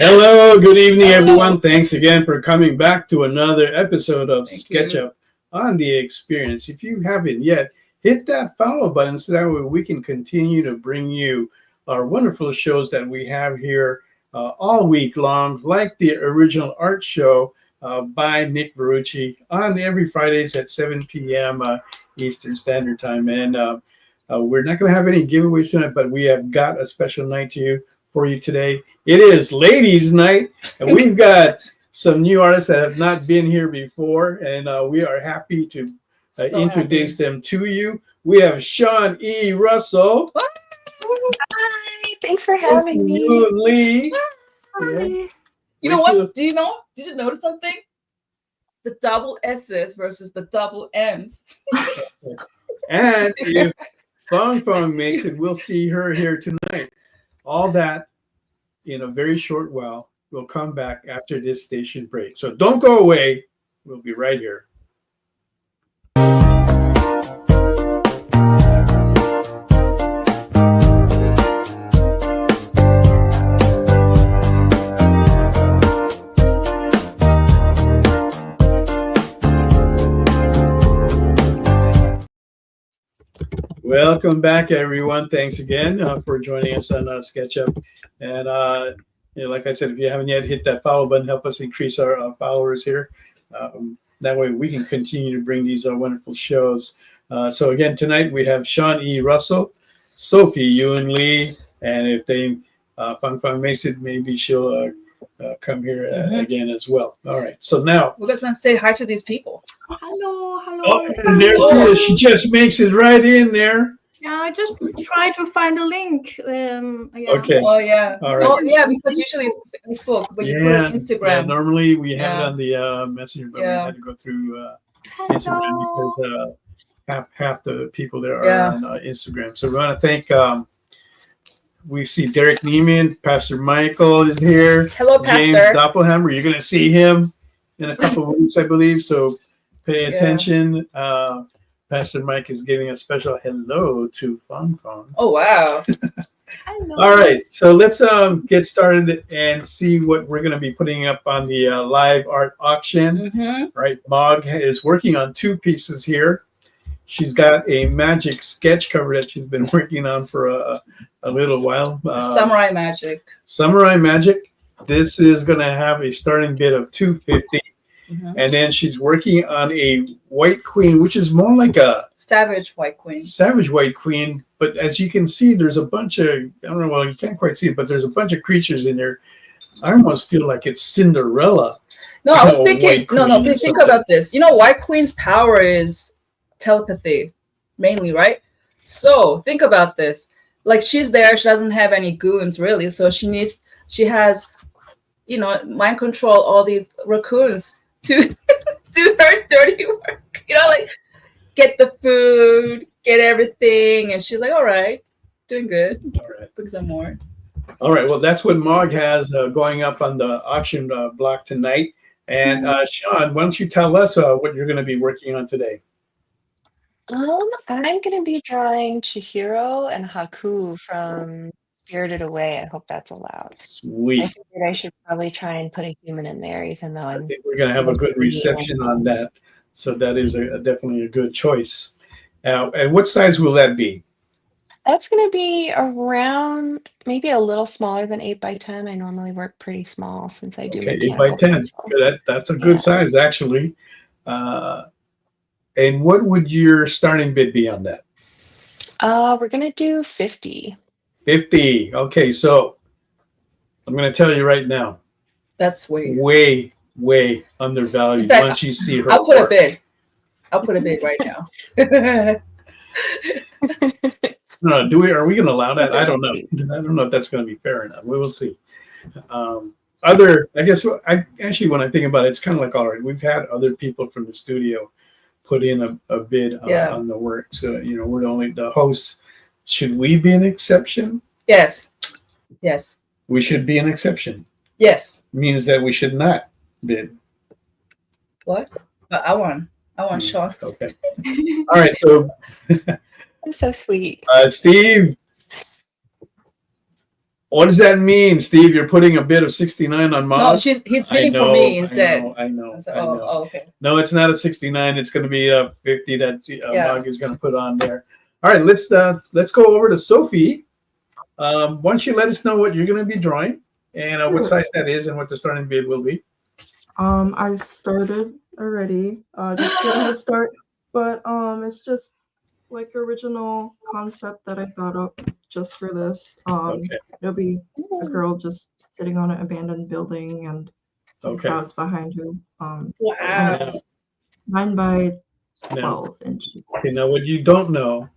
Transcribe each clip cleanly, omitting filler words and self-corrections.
Hello, good evening, everyone. Thanks again for coming back to another episode of SketchUp on the Experience. If you haven't yet, hit that follow button so that way we can continue to bring you our wonderful shows that we have here all week long, like the original art show by Nick Verrucci on every Fridays at 7 p.m. Eastern Standard Time. And we're not going to have any giveaways tonight, but we have got a special night for you today. It is Ladies' Night, and we've got some new artists that have not been here before, and we are happy to introduce them to you. We have Shawn E Russell. Hi, thanks for having me. You and Lee. Hi. Yeah. You know what? Did you notice something? The double S's versus the double N's. And if Fang makes it, we'll see her here tonight. All that in a very short while. We'll come back after this station break. So don't go away. We'll be right here. Welcome back, everyone. Thanks again for joining us on SketchUp. And like I said, if you haven't yet, hit that follow button. Help us increase our followers here. That way we can continue to bring these wonderful shows. So again, tonight we have Shawn E Russell, Sophie, you and Lee. And if they Fang makes it, maybe she'll come here again as well. All right. So now we're gonna say hi to these people. Hello. Oh, and there she is. She just makes it right in there. Yeah, I just try to find a link. Yeah. Okay. Oh yeah. All right. Oh yeah, because usually it's Facebook, but you put it on Instagram. Yeah, normally we have it on the Messenger, but we had to go through Instagram because half the people there are on Instagram. So we want to thank. We see Derek Neiman, Pastor Michael is here. Hello, Pastor. James Doppelhammer. You're going to see him in a couple of weeks, I believe. So pay attention. Pastor Mike is giving a special hello to Fang. Oh, wow. All right. So let's get started and see what we're going to be putting up on the live art auction. Right. Mog is working on two pieces here. She's got a magic sketch cover that she's been working on for a little while. Samurai Magic. Samurai Magic. This is going to have a starting bid of $250. And then she's working on a White Queen, which is more like a Savage White Queen. Savage White Queen. But as you can see, there's a bunch of, I don't know, well, you can't quite see it, but there's a bunch of creatures in there. I almost feel like it's Cinderella. No, I was thinking, think about this. You know, White Queen's power is telepathy, mainly, right? So think about this. Like, she's there, she doesn't have any goons, really. So she has, mind control all these raccoons to do her dirty work, like get the food, get everything, and she's like, all right, doing good. All right, bring some more. All right, well, that's what Mog has going up on the auction block tonight. And Shawn, why don't you tell us what you're going to be working on today? I'm going to be drawing Chihiro and Haku from Spirited Away. I hope that's allowed. Sweet. I figured I should probably try and put a human in there, even though I think we're going to have a good reception on that. So that is definitely a good choice. And what size will that be? That's going to be around maybe a little smaller than 8x10. I normally work pretty small since I do 8x10. That's a good size, actually. And what would your starting bid be on that? We're going to do 50. 50. Okay, so I'm going to tell you right now. That's way undervalued. Fact, once you see her. I'll put a bid right now. No, are we going to allow that? I don't know. I don't know if that's going to be fair enough. We will see. I guess when I think about it, it's kind of like, all right, we've had other people from the studio put in a bid on the work. So, we're only the hosts. Should we be an exception? Yes. We should be an exception. Yes. Means that we should not bid. What? But I want Shawn. Okay. All right. So That's so sweet. Steve. What does that mean, Steve? You're putting a bit of 69 on Mog? No, he's bidding for me instead. I know. Okay. No, it's not a 69. It's going to be a 50 that Yeah. Mog is going to put on there. All right, let's go over to Sophie. Why don't you let us know what you're going to be drawing and what size that is and what the starting bid will be? I started already. Just get a head start, but it's just like original concept that I thought up just for this. Okay. It'll be a girl just sitting on an abandoned building and some clouds behind her. And Wow. it's 9 by Now, 12 inches. okay, now what you don't know,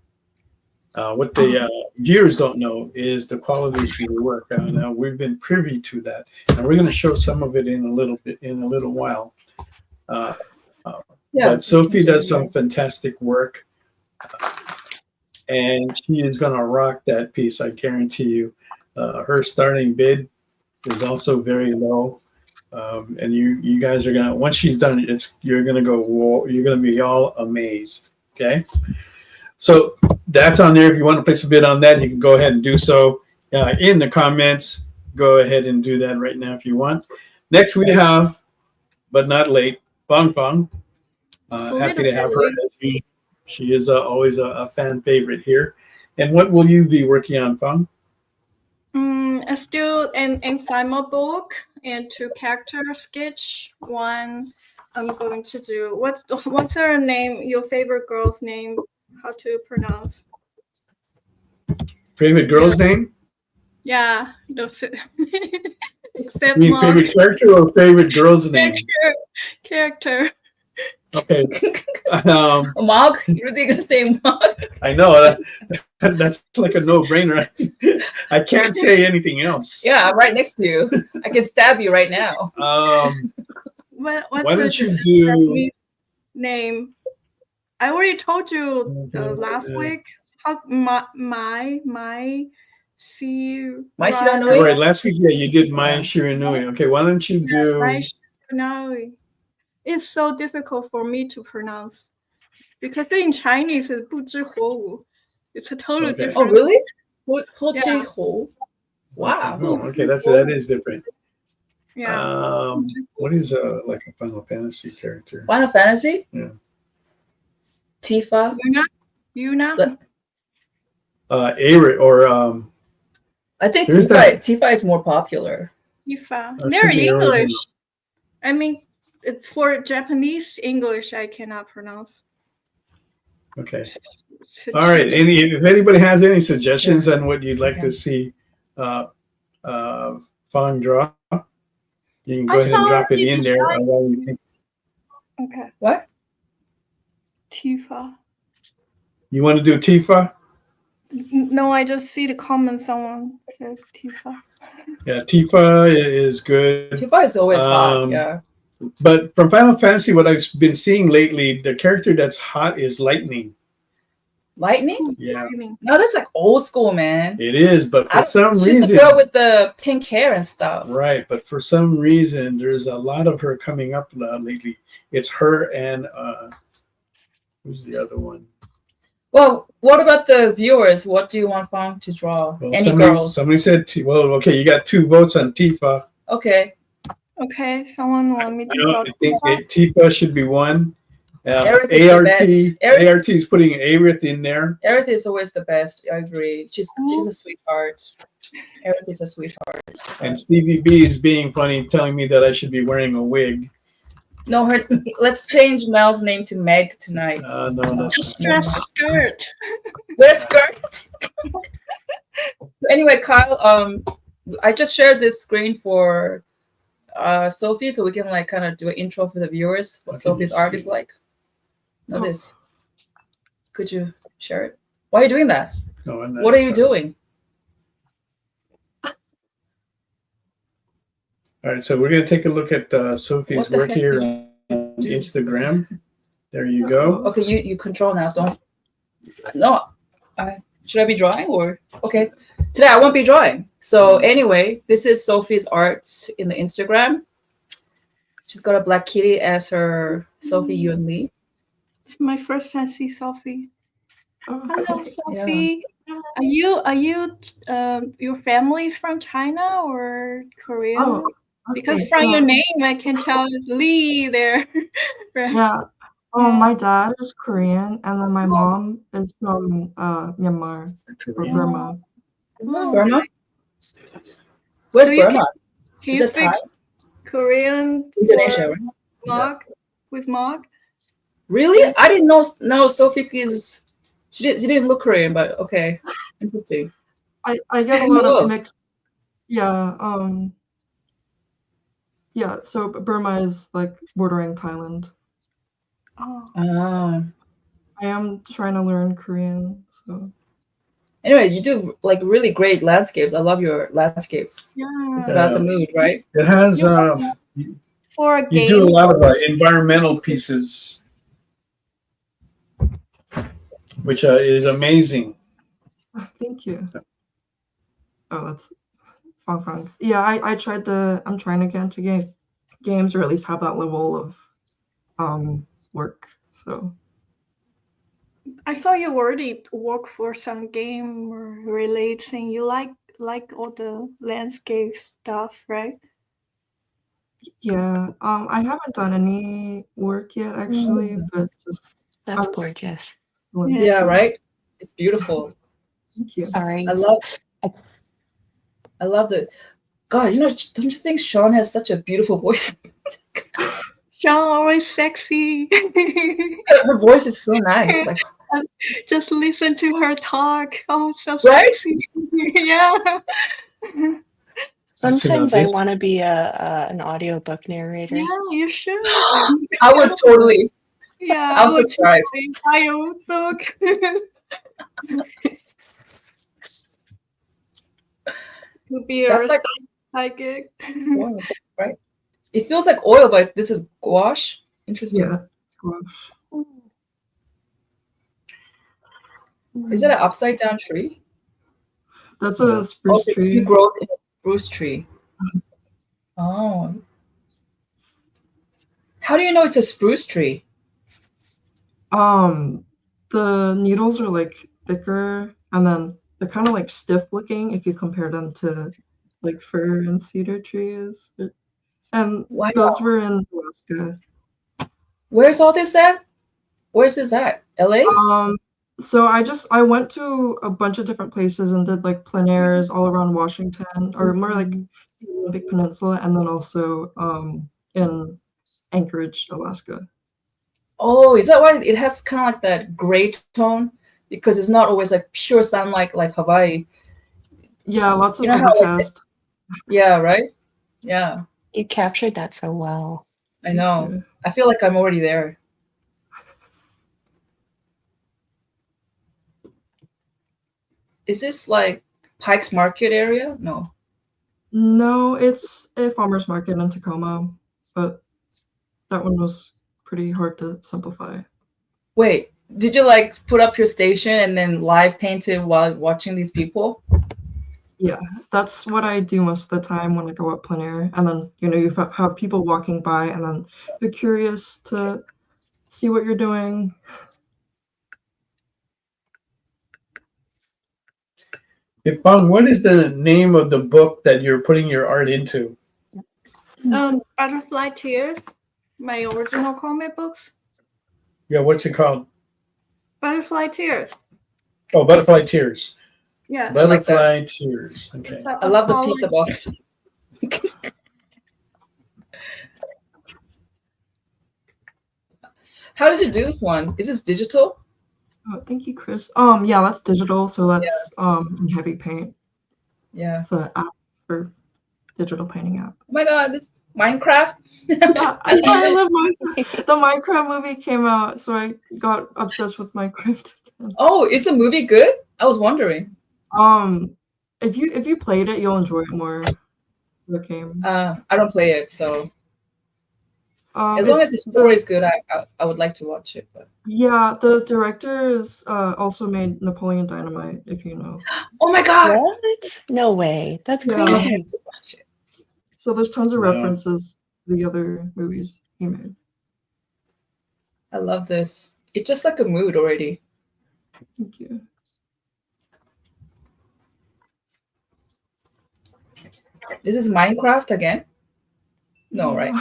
what the viewers don't know, is the quality of your work. Now we've been privy to that, and we're going to show some of it in a little while. But Sophie does some fantastic work, and she is going to rock that piece. I guarantee you. Her starting bid is also very low, and you guys are gonna, once she's done it, you're gonna go, whoa, you're gonna be all amazed. Okay, so that's on there. If you want to place a bid on that, you can go ahead and do so in the comments. Go ahead and do that right now if you want. Next we have, but not late, Fang. Happy to have her. She is always a fan favorite here. And what will you be working on, Fang? Still an inflammable and 2 character sketch. One I'm going to do. What's her name? Your favorite girl's name? How to pronounce? Favorite girl's name? Yeah, except You mean favorite character or favorite girl's name? Character. Okay. Mog? You're gonna say Mog? I know that's like a no-brainer. I can't say anything else. Yeah, I'm right next to you. I can stab you right now. What's why don't you do Japanese name? I already told you last week. How my Shiranui? Right, last week, yeah, you did my Shiranui. Okay, why don't you do my Shiranui? It's so difficult for me to pronounce because in Chinese it's 不知火舞. It's a totally different. Oh, really? Ho. Wow. Oh, okay, that is different. Yeah. What is like a Final Fantasy character? Final Fantasy? Yeah. Tifa? Yuna? Aerith or I think Who's that? Tifa is more popular. Tifa. was They're thinking English. original. I mean, for Japanese English, I cannot pronounce. Okay. All right. If anybody has any suggestions on what you'd like to see Fang draw, you can go ahead and drop it in there. Okay. What? Tifa. You want to do Tifa? No, I just see the comment someone said Tifa. Yeah, Tifa is good. Tifa is always hot, yeah. But from Final Fantasy, what I've been seeing lately, the character that's hot is Lightning. Lightning? Yeah. No, that's like old school, man. It is, but for some she's reason... the girl with the pink hair and stuff. Right, but for some reason, there's a lot of her coming up lately. It's her and... who's the other one? Well, what about the viewers? What do you want Fang to draw? Well, Any girls? Somebody said, well, okay, you got 2 votes on Tifa. Okay. Okay, someone want me to I draw think Tifa? Tifa should be 1. Aerith is the best. ART is putting Aerith in there. Aerith is always the best. I agree. She's a sweetheart. Aerith is a sweetheart. And Stevie B is being funny, telling me that I should be wearing a wig. No, let's change Mel's name to Meg tonight. No, that's Just dress skirt. Wear skirt. Anyway, Kyle, I just shared this screen for Sophie, so we can like kind of do an intro for the viewers. What Sophie's art is like. Notice. Could you share it? Why are you doing that? No, I'm not. What are you doing? All right, so we're going to take a look at Sophie's What the work heck here did on Instagram. There you go. Okay, you control now. Don't. No, should I be drawing or okay? Today I won't be drawing. So anyway, this is Sophie's art in the Instagram. She's got a black kitty as her Sophie Yun Lee. It's my first time I see Sophie. Oh, Hello, okay. Sophie. Are you your family's from China or Korea? Oh, Because okay. from your So name, I can tell Lee there. Right. yeah. Yeah. My dad is Korean, and then my mom is from Myanmar or Burma. Oh, Burma? So Where's you Burma? can Is you it Thai? speak Korean for Indonesia, right? Mark with Mark? Really? I didn't know. No, Sophie is. She didn't look Korean, but okay, interesting. I get a lot of Oh, mixed. Yeah. Yeah. So Burma is like bordering Thailand. Oh, ah. I am trying to learn Korean. So Anyway, you do like really great landscapes. I love your landscapes. yeah. It's about the mood, right? It has For a you game. do a lot of environmental pieces, which is amazing. thank you. Oh, that's Fang. Yeah, I tried to. I'm trying to get into games, or at least have that level of work. So I saw you already work for some game related thing. You like all the landscape stuff, right? yeah, I haven't done any work yet actually, but just That's I'm gorgeous. Yeah, right. It's beautiful. Thank you. Sorry. I love the. God, don't you think Shawn has such a beautiful voice? Shawn always sexy. Her voice is so nice. Like, Just listen to her talk. Oh, so right? sexy. Yeah. Sometimes I this. want to be an audiobook narrator. Yeah, you should. I would totally. Yeah, I'll I would subscribe. buy your book. Would be That's like psychic. oil, right? It feels like oil, but this is gouache. Interesting. Yeah, squash. Is it an upside down tree? That's a spruce It's tree. regrowth in a spruce tree. Oh. How do you know it's a spruce tree? The needles are like thicker, and then they're kind of like stiff looking if you compare them to like fir and cedar trees. And Wow. those were in Alaska. Where's all this at? Where's this at? LA? So I went to a bunch of different places and did like plein airs all around Washington, or more like the Olympic Peninsula, and then also in Anchorage, Alaska. Oh, is that why it has kind of like that gray tone? Because it's not always like pure sunlight like Hawaii. Yeah, lots of You know how, like, overcast. Yeah, right? Yeah, You captured that so well. I know. I feel like I'm already there. Is this like Pike's Market area? No. No, it's a farmer's market in Tacoma, but that one was pretty hard to simplify. Wait, did you like put up your station and then live paint it while watching these people? Yeah, that's what I do most of the time when I go up plein air. And then, you have people walking by and then they're curious to see what you're doing. Hey, Fang, what is the name of the book that you're putting your art into? Butterfly Tears, my original comic books. Yeah, what's it called? Butterfly Tears. Oh, Butterfly Tears. Yeah. Butterfly Tears. Okay. I love the pizza box. How did you do this one? Is this digital? Oh, thank you, Chris. Yeah, that's digital, so that's in heavy paint. Yeah. It's an app for digital painting app. Oh my god, this Minecraft. I love Minecraft. The Minecraft movie came out, so I got obsessed with Minecraft. Oh, is the movie good? I was wondering. If you played it, you'll enjoy it more. The game. I don't play it, so as long as the It's story is good, I would like to watch it. But yeah, the directors also made Napoleon Dynamite, if you know. oh my god! What? No way. That's Yeah. I crazy. have to watch it. So there's tons of Wow. references to the other movies he made. I love this. It's just like a mood already. Thank you. This is Minecraft again? No, right?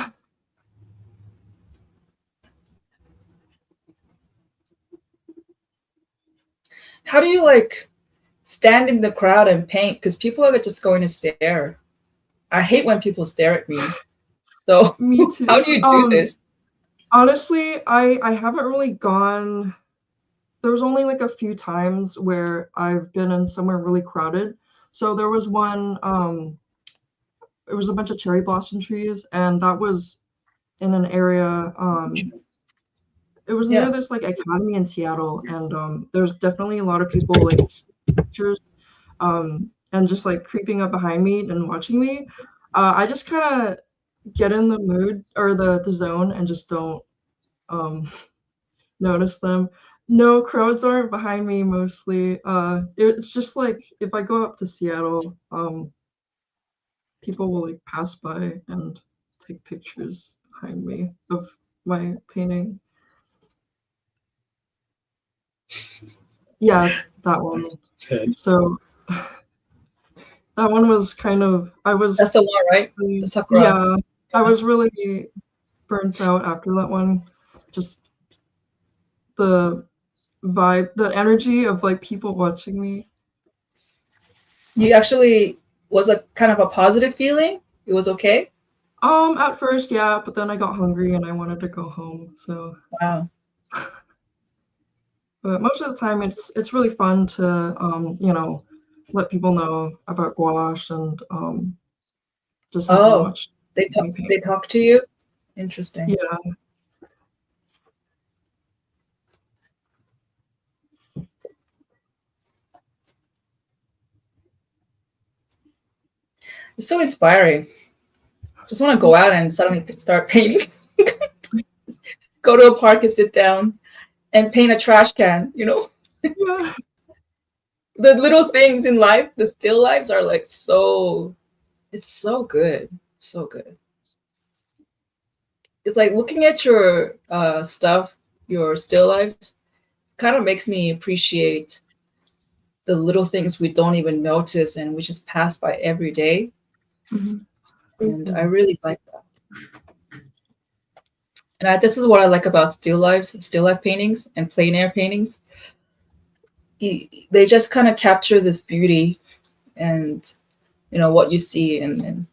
How do you like stand in the crowd and paint? Because people are just going to stare. I hate when people stare at me. So Me too. how do you do this? Honestly, I haven't really gone. There was only like a few times where I've been in somewhere really crowded. So there was one, it was a bunch of cherry blossom trees, and that was in an area, it was near this like academy in Seattle, and there's definitely a lot of people like pictures, and just like creeping up behind me and watching me. I just kind of get in the mood or the zone and just don't notice them. No, crowds aren't behind me mostly. It's just like if I go up to Seattle, people will like pass by and take pictures behind me of my painting. Yeah, that one. So that one was kind of That's the one, right? The Sakura. Yeah, I was really burnt out after that one. Just the vibe, the energy of like people watching me. You actually was a kind of a positive feeling? It was okay? At first, yeah, but then I got hungry and I wanted to go home. So wow. But most of the time it's really fun to let people know about gouache and just have them watch. They talk to you? Interesting. Yeah. It's so inspiring. Just want to go out and suddenly start painting. Go to a park and sit down and paint a trash can, Yeah. The little things in life, the still lives are like it's so good. So good. It's like looking at your stuff, your still lives, kind of makes me appreciate the little things we don't even notice and we just pass by every day. Mm-hmm. And I really like that. And this is what I like about still life paintings and plein air paintings. They just kind of capture this beauty and what you see, and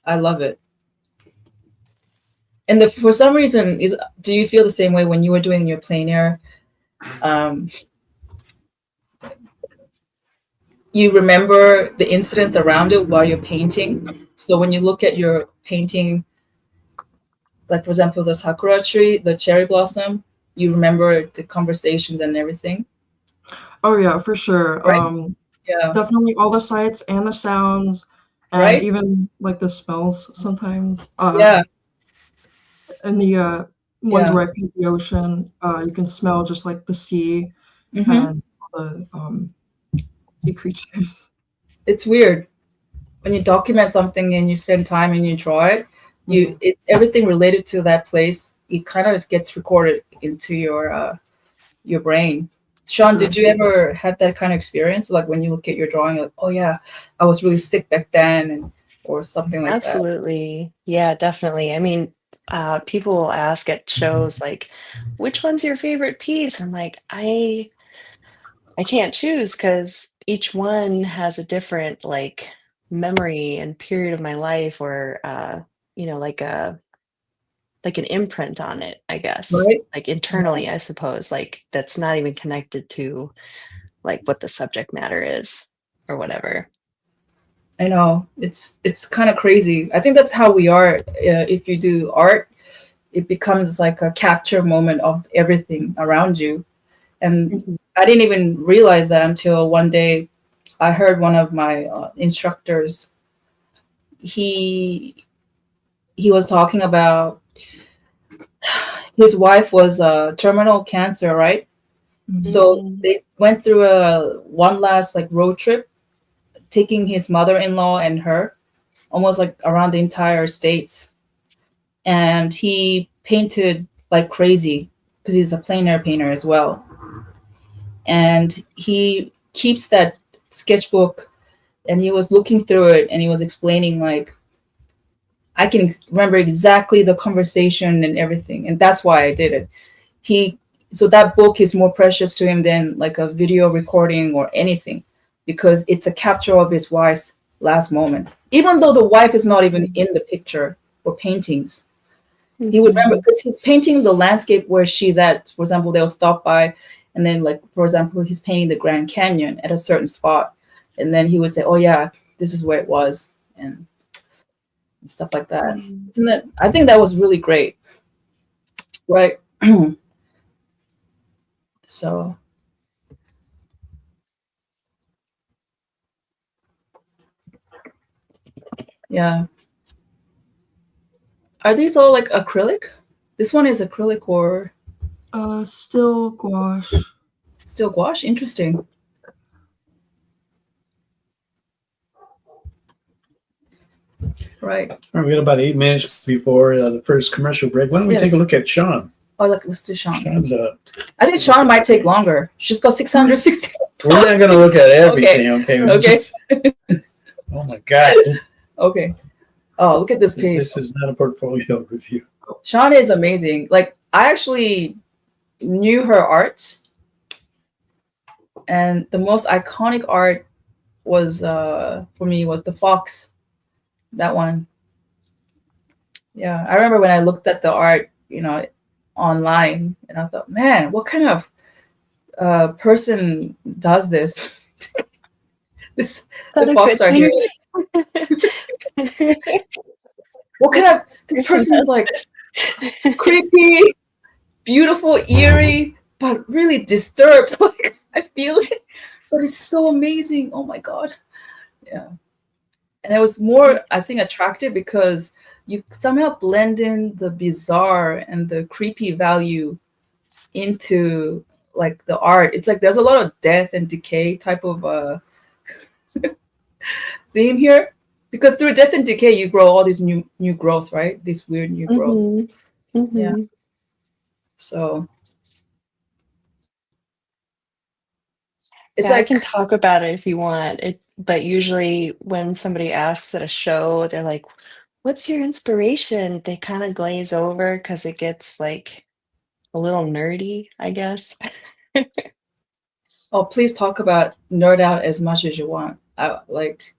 I love it. And for some reason, do you feel the same way when you were doing your plein air? You remember the incidents around it while you're painting. So when you look at your painting, like for example, the sakura tree, the cherry blossom, you remember the conversations and everything? Oh yeah, for sure. Right? Yeah. Definitely all the sights and the sounds, and right? even like the smells sometimes. Yeah. And the ones right by the ocean, you can smell just like the sea and the sea creatures. It's weird when you document something and you spend time and you draw it. Everything related to that place, it kind of gets recorded into your brain. Shawn, did you ever have that kind of experience? Like when you look at your drawing, like, oh yeah, I was really sick back then, or something like that. Absolutely. Yeah, definitely. I mean, people will ask at shows like, which one's your favorite piece? I'm like, I can't choose because each one has a different like memory and period of my life, or like an imprint on it, I guess. Right? Like internally, I suppose, like that's not even connected to like what the subject matter is or whatever. I know, it's kind of crazy. I think that's how we are. If you do art, it becomes like a capture moment of everything around you. And I didn't even realize that until one day I heard one of my instructors, he was talking about his wife was terminal cancer, right? So they went through one last like road trip, taking his mother-in-law and her almost like around the entire States. And he painted like crazy because he's a plein air painter as well. And he keeps that sketchbook and he was looking through it, and he was explaining like, I can remember exactly the conversation and everything, and that's why I did it. So that book is more precious to him than like a video recording or anything, because it's a capture of his wife's last moments, even though the wife is not even in the picture or paintings. He would remember, because he's painting the landscape where she's at. For example, they'll stop by, and then like, for example, he's painting the Grand Canyon at a certain spot, and then he would say, oh yeah, this is where it was, and stuff like that. Isn't it? I think that was really great, right? So yeah. Are these all like acrylic? This one is acrylic or Still gouache. still gouache? Interesting. Right. All right, we got about 8 minutes before the first commercial break. Why don't we Yes. take a look at Shawn? Oh, look, let's do Shawn. Shawn's I think Shawn might take longer. She's got 660. We're not going to look at everything, okay? Okay. Oh my God. Okay. Oh, look at this piece. This is not a portfolio review. Shawn is amazing. Like, I actually knew her art, and the most iconic art was for me was the fox. That one. Yeah, I remember when I looked at the art, online, and I thought, man, what kind of person does this? The fox are here. What kind of this person is like creepy, beautiful, eerie, but really disturbed. Like, I feel it, but it's so amazing. Oh my God. Yeah. And it was more, I think, attractive because you somehow blend in the bizarre and the creepy value into like the art. It's like there's a lot of death and decay type of theme here, because through death and decay you grow all this new growth, right? This weird new growth. Yeah. So it's like, I can talk about it if you want it, but usually when somebody asks at a show, they're like, what's your inspiration? They kind of glaze over because it gets like a little nerdy, I guess. oh, please talk about nerd out as much as you want. Like,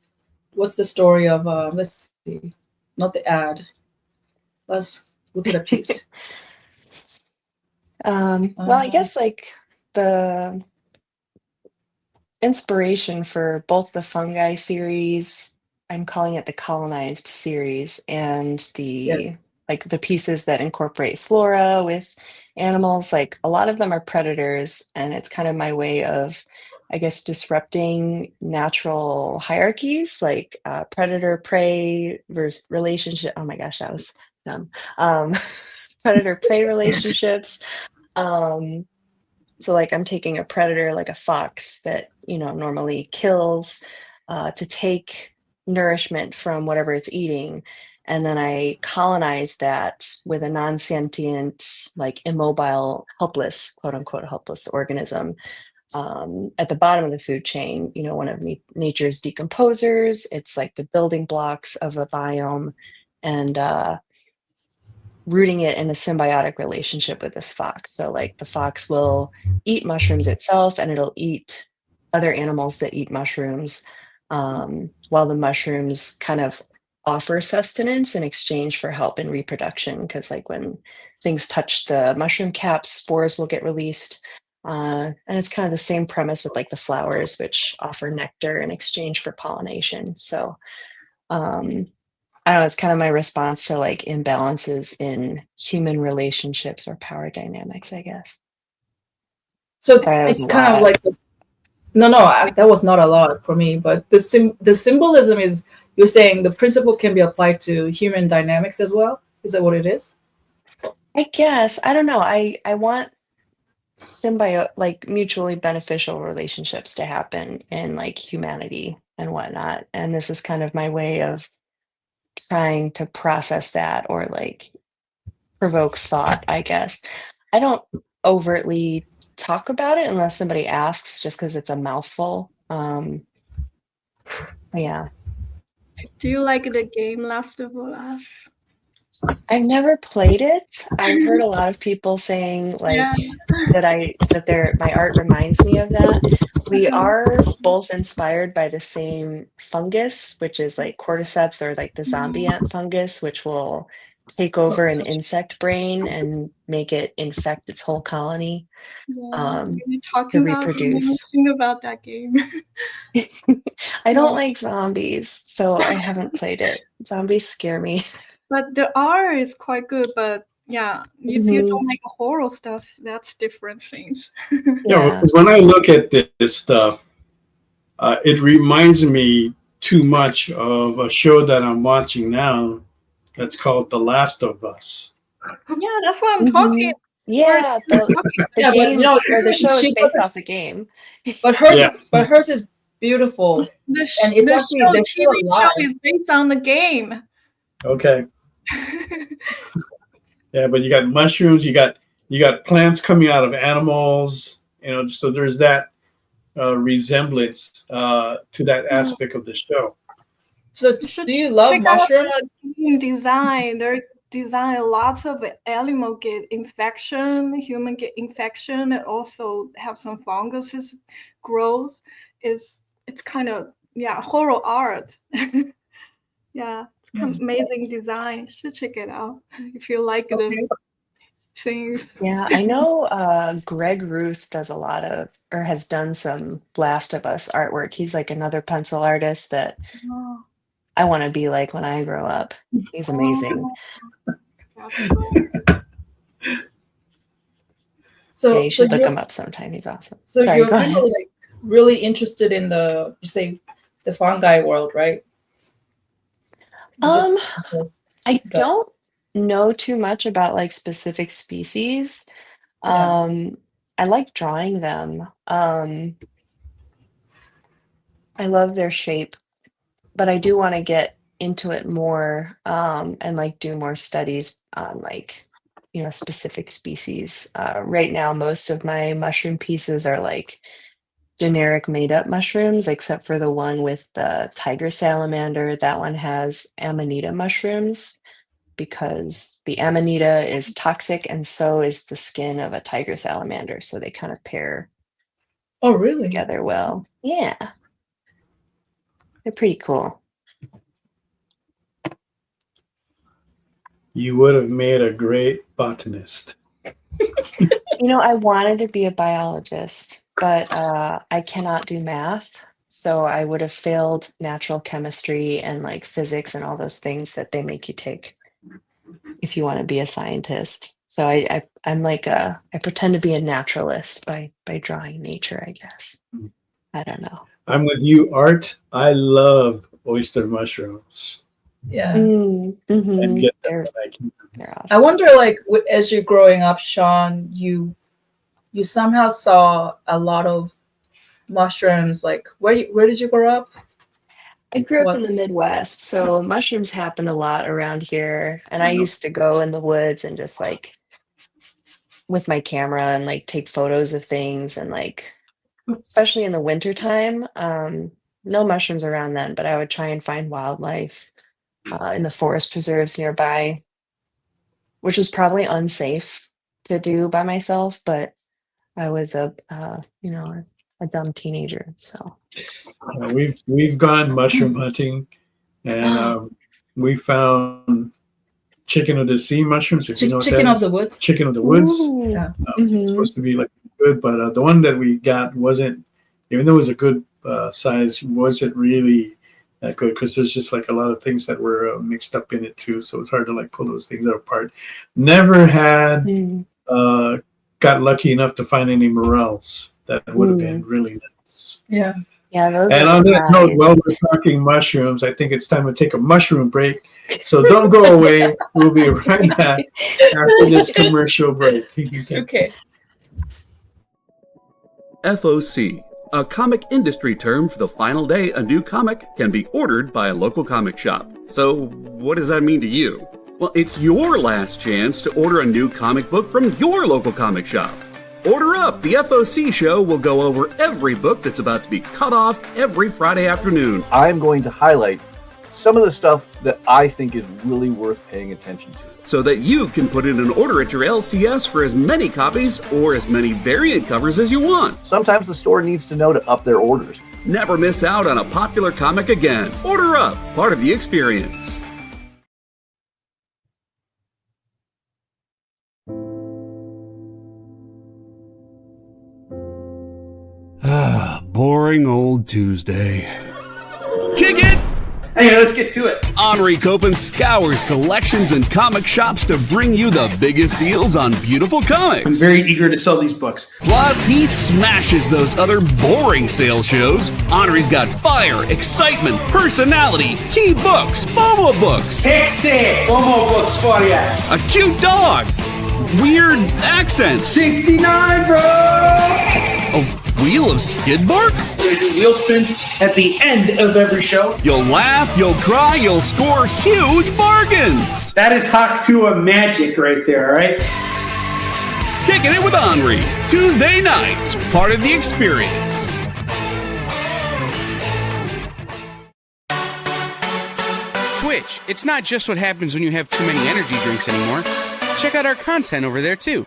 what's the story of let's see, not the ad, let's look at a piece. Well, I guess like the inspiration for both the fungi series, I'm calling it the colonized series, and the like the pieces that incorporate flora with animals, like a lot of them are predators, and it's kind of my way of, I guess, disrupting natural hierarchies, like predator prey versus relationship. Oh my gosh, that was dumb. Predator prey relationships. So like I'm taking a predator like a fox that normally kills to take nourishment from whatever it's eating, and then I colonize that with a non-sentient, like immobile, helpless, quote unquote helpless organism at the bottom of the food chain, one of nature's decomposers. It's like the building blocks of a biome, and rooting it in a symbiotic relationship with this fox. So like the fox will eat mushrooms itself, and it'll eat other animals that eat mushrooms, while the mushrooms kind of offer sustenance in exchange for help in reproduction. Because like when things touch the mushroom caps, spores will get released. And it's kind of the same premise with like the flowers, which offer nectar in exchange for pollination. So I don't know, it's kind of my response to like imbalances in human relationships or power dynamics, I guess. So Sorry, it's kind of like this. No, that was not a lot for me. But the symbolism is, you're saying the principle can be applied to human dynamics as well. Is that what it is? I guess. I don't know. I want like mutually beneficial relationships to happen in like humanity and whatnot. And this is kind of my way of trying to process that, or like provoke thought, I guess. I don't overtly talk about it unless somebody asks, just because it's a mouthful. Yeah. Do you like the game Last of Us? I've never played it. I've heard a lot of people saying Yeah. that my art reminds me of that. We are both inspired by the same fungus, which is like cordyceps or like the zombie ant fungus, which will take over an insect brain and make it infect its whole colony Yeah, um, we were to talking about reproduce. think about that game. I don't Yeah. like zombies, so I haven't played it. Zombies scare me. But the art is quite good. But yeah, if you don't like horror stuff, that's different things. Yeah. When I look at this stuff, it reminds me too much of a show that I'm watching now that's called The Last of Us. Yeah, that's what I'm talking. Yeah, the Yeah, but game you know, or the show she is based doesn't- off a game. But hers, Yeah. is beautiful. The, And it's the actually- show, they're still TV alive. show is based on the game. Okay. Yeah, but you got mushrooms, you got plants coming out of animals, so there's that resemblance to that aspect of the show. So should do you love check out mushrooms? the game design. They design lots of animal get infection, human get infection, and also have some funguses growth. It's kind of horror art. Yeah, amazing design. Should check it out if you like the things. Yeah, I know Greg Ruth does a lot of, or has done some Last of Us artwork. He's like another pencil artist that Oh, I want to be like when I grow up. He's amazing. that's cool. So Yeah, you should look you're- him up sometime. He's awesome. So Sorry, you're go kind ahead. of like really interested in the fungi world, right? You I don't know too much about like specific species. Yeah. I like drawing them. I love their shape, but I do want to get into it more and like do more studies on like, specific species. Right now, most of my mushroom pieces are like generic made up mushrooms, except for the one with the tiger salamander. That one has amanita mushrooms because the amanita is toxic and so is the skin of a tiger salamander. So they kind of pair Oh, really? together well. Yeah. They're pretty cool. You would have made a great botanist. I wanted to be a biologist, but I cannot do math. So I would have failed natural chemistry and like physics and all those things that they make you take if you want to be a scientist. So I'm like I pretend to be a naturalist by drawing nature, I guess. I don't know. I'm with you, Art. I love oyster mushrooms. Yeah. And get that They're when I can. awesome. I wonder, like, as you're growing up, Shawn, you somehow saw a lot of mushrooms. Like, where did you grow up? I grew up What? in the Midwest, so mushrooms happen a lot around here. And I used to go in the woods and just like with my camera and like take photos of things and like, especially in the wintertime, no mushrooms around then, but I would try and find wildlife in the forest preserves nearby, which was probably unsafe to do by myself, but I was a dumb teenager, so. We've gone mushroom hunting, and we found chicken of the sea mushrooms. If you know what Chicken that of is. the woods. Chicken of the woods. Ooh. Yeah. It's supposed to be like good, but the one that we got wasn't. Even though it was a good size, wasn't really that good because there's just like a lot of things that were mixed up in it too. So it's hard to like pull those things apart. Never had got lucky enough to find any morels that would have been really nice. Yeah. Yeah, those And are on that note, nice. while we're talking mushrooms, I think it's time to take a mushroom break. So don't go away. We'll be right back after this commercial break. Okay. FOC, a comic industry term for the final day a new comic can be ordered by a local comic shop. So what does that mean to you? Well, it's your last chance to order a new comic book from your local comic shop. Order up! The FOC show will go over every book that's about to be cut off every Friday afternoon. I'm going to highlight some of the stuff that I think is really worth paying attention to, so that you can put in an order at your LCS for as many copies or as many variant covers as you want. Sometimes the store needs to know to up their orders. Never miss out on a popular comic again. Order up, part of the experience. Boring old Tuesday. Kick it! Hey, let's get to it. Henri Copen scours collections and comic shops to bring you the biggest deals on beautiful comics. I'm very eager to sell these books. Plus, he smashes those other boring sales shows. Henri's got fire, excitement, personality, key books, Momo books, Sexy Momo books for you. a cute dog, weird accents, 69, bro. a wheel of skid bark. We do wheel spins at the end of every show. You'll laugh, you'll cry, you'll score huge bargains. That is Hakutua magic right there, all right? Kicking it with Henri, Tuesday nights, part of the experience. Twitch, it's not just what happens when you have too many energy drinks anymore. Check out our content over there too.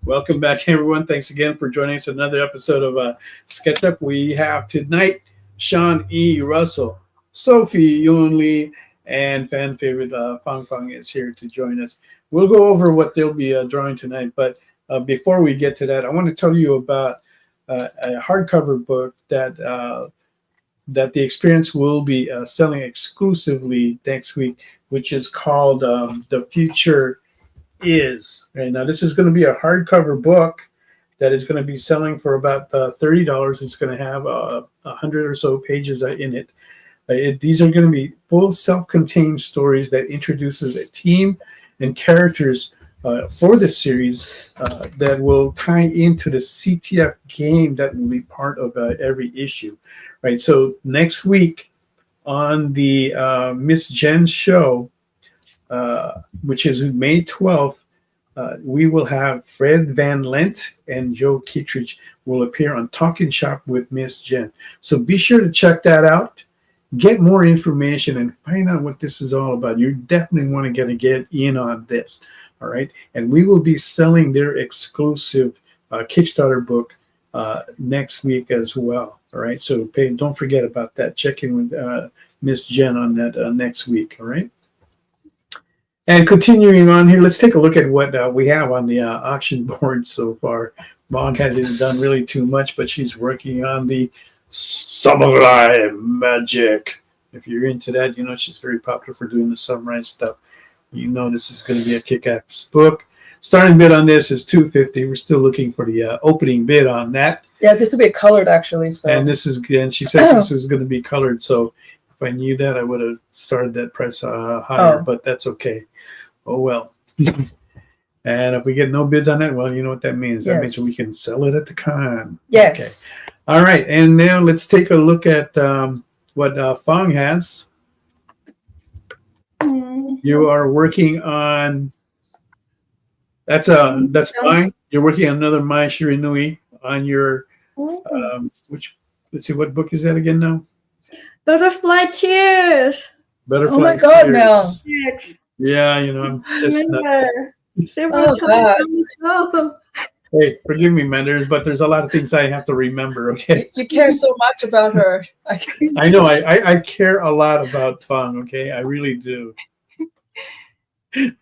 Welcome back, everyone. Thanks again for joining us another episode of SketchUp. We have tonight Shawn E Russell, Sophie Yunli, and fan favorite Fang is here to join us. We'll go over what they'll be drawing tonight, but before we get to that, I want to tell you about a hardcover book that the experience will be selling exclusively next week, which is called The Future Is. Right now, this is going to be a hardcover book that is going to be selling for about $30. It's going to have 100 or so pages in it. These are going to be full self-contained stories that introduces a team and characters for this series that will tie into the CTF game that will be part of every issue. Right. So next week on the Miss Jen's show, which is May 12th, we will have Fred Van Lent and Joe Kittredge will appear on Talking Shop with Miss Jen. So be sure to check that out, get more information, and find out what this is all about. You definitely want to get in on this, all right? And we will be selling their exclusive Kickstarter book next week as well, all right? So don't forget about that. Check in with Miss Jen on that next week, all right? And continuing on here, let's take a look at what we have on the auction board so far. Bong hasn't done really too much, but she's working on the samurai magic. If you're into that, you know she's very popular for doing the samurai stuff. You know this is going to be a kick-ass book. Starting bid on this is $250. We're still looking for the opening bid on that. Yeah, this will be colored actually. So. And she said this is going to be colored. So if I knew that, I would have started that price higher, but that's okay. Oh, well. And if we get no bids on that, well, you know what that means. That means we can sell it at the con. Yes. Okay. All right. And now let's take a look at what Fang has. You are working on... That's fine. You're working on another Mai Shiranui on your... let's see, what book is that again now? Butterfly Tears. Butterfly Oh my God, Tears. Mel. Yeah, you know, I'm just not... Hey, forgive me, man. There's a lot of things I have to remember. Okay. You care so much about her. I know. I care a lot about Fang. Okay, I really do. Hey,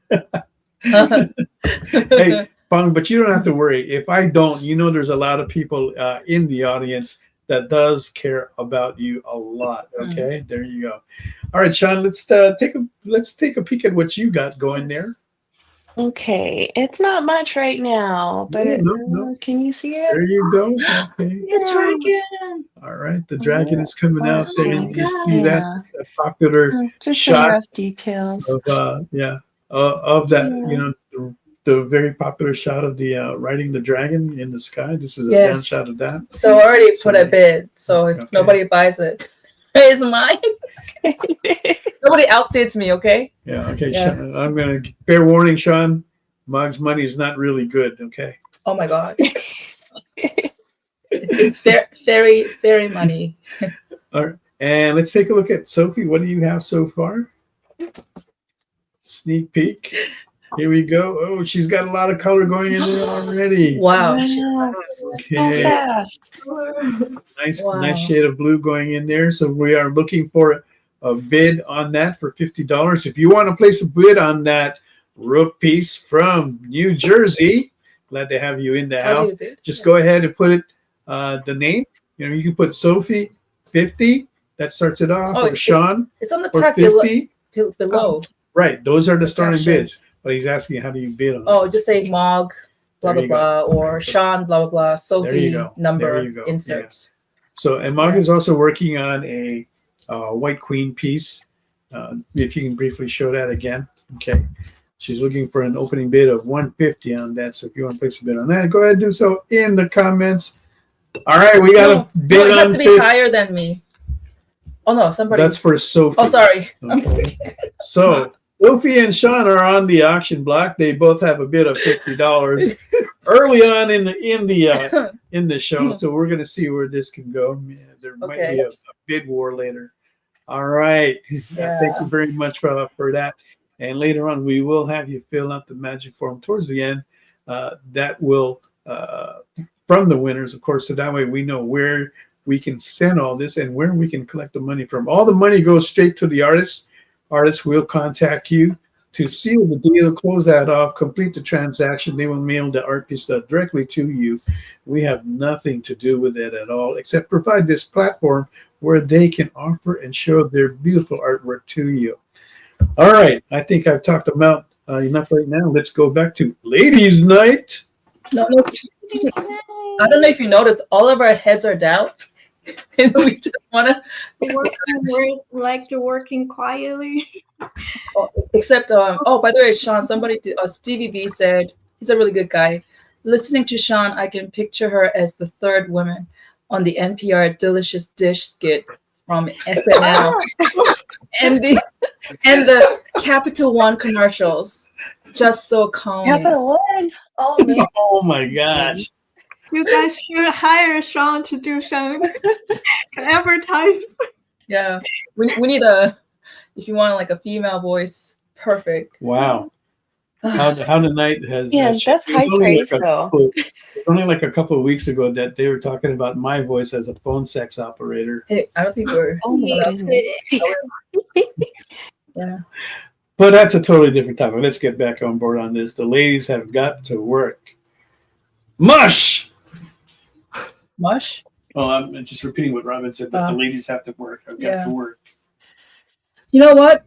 Fang, but you don't have to worry. If I don't, you know, there's a lot of people in the audience that does care about you a lot. Okay, there you go. All right, Shawn, let's take a peek at what you got going there. Okay, it's not much right now, but No. can you see it? There you go. Okay. The dragon. All right. The dragon is coming out there. Oh, You see that popular just some shot rough details. of of that, the very popular shot of the riding the dragon in the sky. This is a down shot of that. So I already put a bid. So if nobody buys it, it's mine. Nobody outbids me, okay? Yeah, okay. Yeah. Sean, I'm gonna fair warning, Sean. Mug's money is not really good, okay? Oh my god. It's very, very money. All right. And let's take a look at Sophie. What do you have so far? Sneak peek. Here we go. Oh, she's got a lot of color going in there already. Wow. Okay. So fast. Nice shade of blue going in there. So we are looking for a bid on that for $50. If you want to place a bid on that rook piece from New Jersey, glad to have you in the house. Just go ahead and put it the name. You can put Sophie 50. That starts it off. Or Sean. It's on the tag below. Right. Those are the starting bids. But he's asking, how do you bid on it? Oh, just say Mog, blah, blah, blah, or Sean, blah, blah, blah, Sophie, number, inserts. Yeah. So, and Mog is also working on a White Queen piece. If you can briefly show that again. Okay. She's looking for an opening bid of $150 on that. So if you want to place a bid on that, go ahead and do so in the comments. All right, we got a bid on. You have to be higher than me. Oh no, somebody. That's for Sophie. Oh, sorry. Okay. So Sophie and Sean are on the auction block. They both have a bid of $50 early on in the show. So we're going to see where this can go. Yeah, there might be a bid war later. All right. Yeah. Thank you very much for that. And later on, we will have you fill out the magic form towards the end. That will from the winners, of course. So that way we know where we can send all this and where we can collect the money from. All the money goes straight to the artists. Artists will contact you to seal the deal, close that off, complete the transaction. They will mail the art piece directly to you. We have nothing to do with it at all, except provide this platform where they can offer and show their beautiful artwork to you. All right. I think I've talked about enough right now. Let's go back to Ladies' Night. No. I don't know if you noticed, all of our heads are down. And we just want to like to working quietly. Except, by the way, Sean, Stevie B said, he's a really good guy. Listening to Sean, I can picture her as the third woman on the NPR Delicious Dish skit from SNL. and the Capital One commercials. Just so calming. Capital One? Oh, man. Oh, my gosh. You guys should hire Sean to do some advertising. Yeah, we need if you want like a female voice, perfect. Wow. How the night has. That's high praise though. It's only like a couple of weeks ago that they were talking about my voice as a phone sex operator. Hey, I don't think we're. Yeah. But that's a totally different topic. Let's get back on board on this. The ladies have got to work. Mush. Mush? Well, I'm just repeating what Robin said, that the ladies have to work. I've got to work. You know what?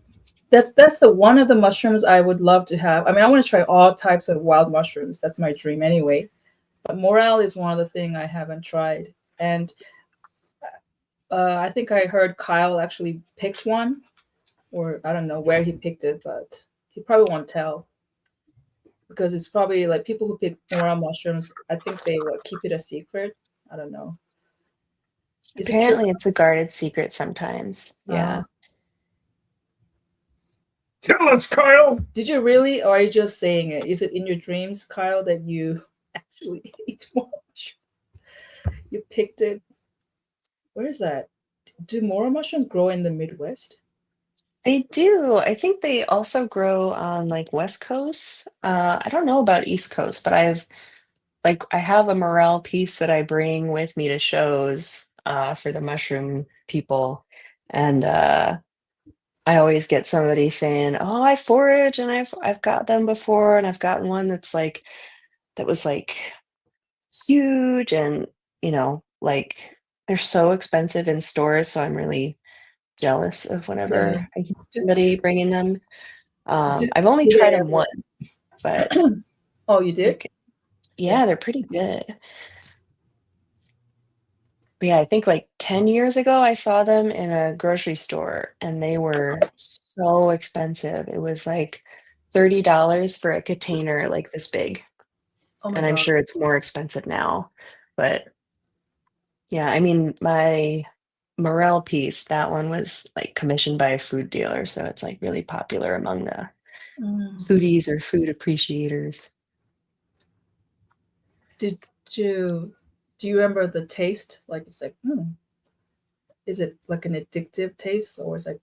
That's the one of the mushrooms I would love to have. I mean, I want to try all types of wild mushrooms. That's my dream anyway. But morel is one of the things I haven't tried. And I think I heard Kyle actually picked one. Or I don't know where he picked it, but he probably won't tell. Because it's probably like people who pick morel mushrooms, I think they would keep it a secret. I don't know. Apparently, it's a guarded secret sometimes. Yeah. Tell us, Kyle. Did you really, or are you just saying it? Is it in your dreams, Kyle, that you actually ate morel mushroom? You picked it. Where is that? Do morel mushrooms grow in the Midwest? They do. I think they also grow on like West Coast. I don't know about East Coast, but I have a morel piece that I bring with me to shows for the mushroom people. And I always get somebody saying, "Oh, I forage and I've got them before, and I've gotten one that was huge, and like they're so expensive in stores, so I'm really jealous of whenever I get somebody bringing them. I've only tried them once. but Oh, you did? yeah, they're pretty good. But yeah, I think like 10 years ago, I saw them in a grocery store and they were so expensive. It was like $30 for a container like this big. Oh my And I'm God. sure it's more expensive now. But yeah, I mean, my morel piece, that one was like commissioned by a food dealer. So it's like really popular among the foodies or food appreciators. Do you remember the taste? Like it's like, is it like an addictive taste, or it's like,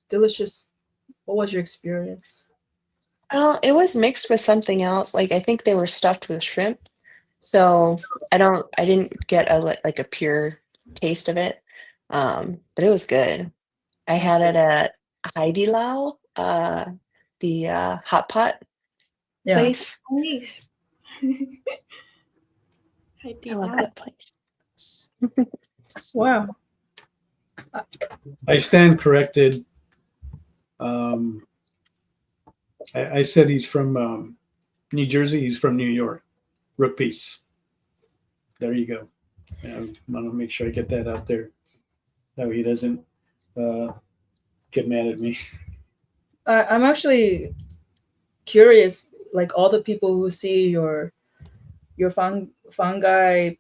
delicious? What was your experience? Oh, it was mixed with something else. Like I think they were stuffed with shrimp. So I didn't get like a pure taste of it. But it was good. I had it at Heidi Lau, the hot pot place. Nice. I love that place. Wow. I stand corrected. I said he's from New Jersey. He's from New York. Rook piece. There you go. I want to make sure I get that out there. That way he doesn't get mad at me. I'm actually curious, like all the people who see your fungi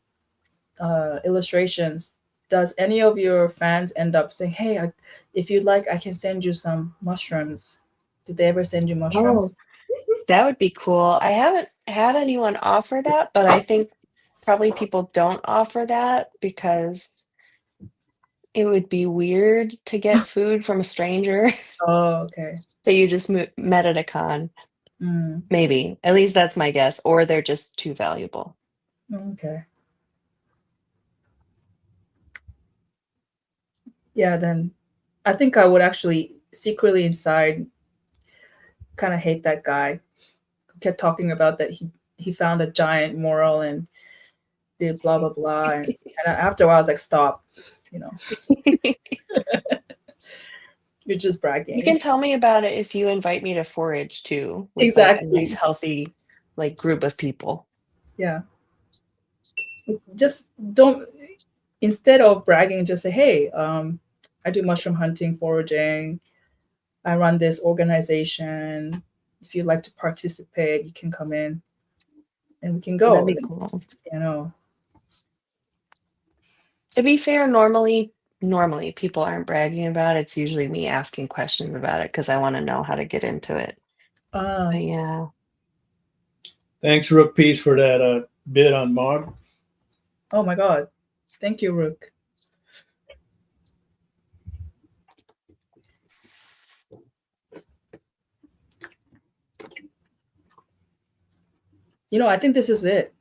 illustrations, does any of your fans end up saying, hey, if you'd like, I can send you some mushrooms? Did they ever send you mushrooms? That would be cool. I haven't had anyone offer that, but I think probably people don't offer that because it would be weird to get food from a stranger Oh, okay. that you just met at a con. Mm, Maybe. At least that's my guess. Or they're just too valuable. okay. Yeah, then I think I would actually secretly inside kind of hate that guy. Kept talking about that he found a giant moral and did blah blah blah, and after a while I was like, stop, you're just bragging. You can tell me about it if you invite me to forage too. With Exactly. Like a nice healthy like group of people. Yeah. Just don't, instead of bragging, just say, hey, I do mushroom hunting, foraging. I run this organization. If you'd like to participate, you can come in and we can go. That'd be cool. To be fair, normally people aren't bragging about it. It's usually me asking questions about it because I want to know how to get into it. But yeah. Thanks, Rook Piece, for that bid on Mog. Oh my God. Thank you, Rook. I think this is it.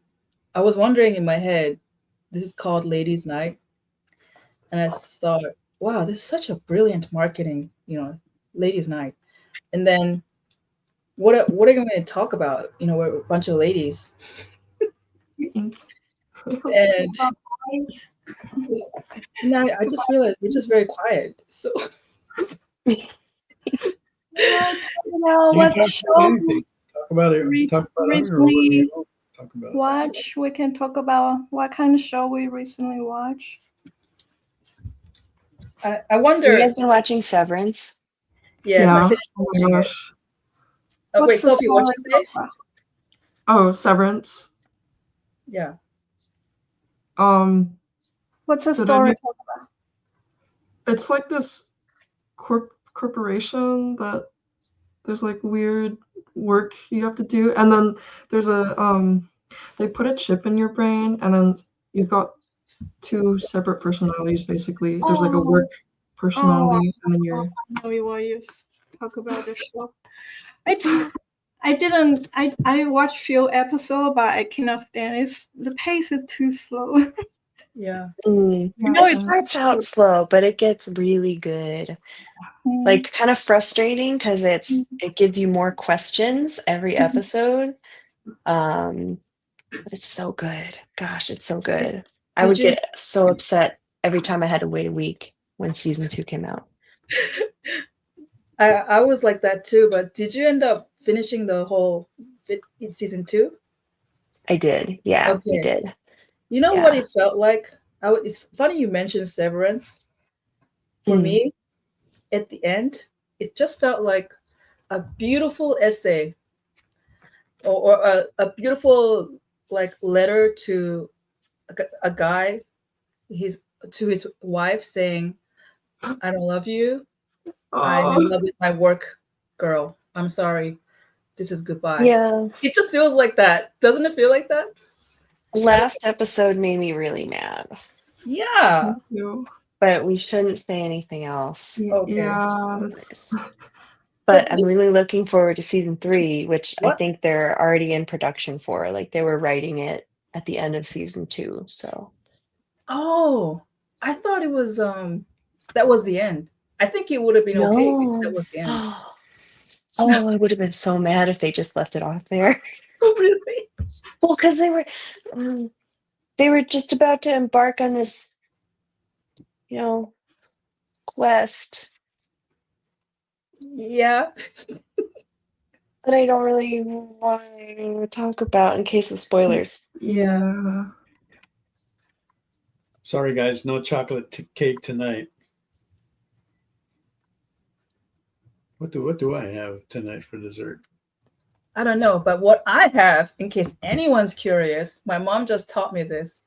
I was wondering in my head, this is called Ladies' Night. And I thought, wow, this is such a brilliant marketing, Ladies' Night. And then what are we going to talk about? We're a bunch of ladies. And I just realized we're just very quiet. So what show Talk about it. Talk about it. Recently watch. We can talk about what kind of show we recently watched. I wonder. You guys been watching Severance? Yes, Yeah. I finished watching it. Oh, wait, Sophie, what you say? Oh, Severance. Yeah. What's the story about? It's like this corporation that there's like weird work you have to do, and then there's they put a chip in your brain, and then you've got two separate personalities basically. There's like a work personality, and then you're. I know what you talk about the show. I watched few episodes, but I cannot stand it. The pace is too slow. Yeah. It starts out slow, but it gets really good. Like kind of frustrating because it gives you more questions every episode. But it's so good. Gosh, it's so good. I would get so upset every time I had to wait a week when season 2 came out. I was like that too, but did you end up finishing the whole in season 2? I did. Yeah, we Okay. did. You know Yeah. what it felt like? It's funny you mentioned Severance. For me, at the end, it just felt like a beautiful essay or a beautiful like letter to a guy to his wife saying, I don't love you. I'm in love with my work girl. I'm sorry. This is goodbye. Yeah. It just feels like that. Doesn't it feel like that? Last episode made me really mad. Yeah. Thank you. But we shouldn't say anything else. Okay. Yeah. But I'm really looking forward to season 3, which I What? think they're already in production for. Like they were writing it at the end of season 2. So Oh, I thought it was that was the end. I think it would have been okay if that no. was the end. Oh, I would have been so mad if they just left it off there. Oh, really? Well, because they were just about to embark on this, quest Yeah. that I don't really want to talk about in case of spoilers. Yeah. Sorry, guys, no chocolate cake tonight. What do I have tonight for dessert? I don't know, but what I have, in case anyone's curious, my mom just taught me this.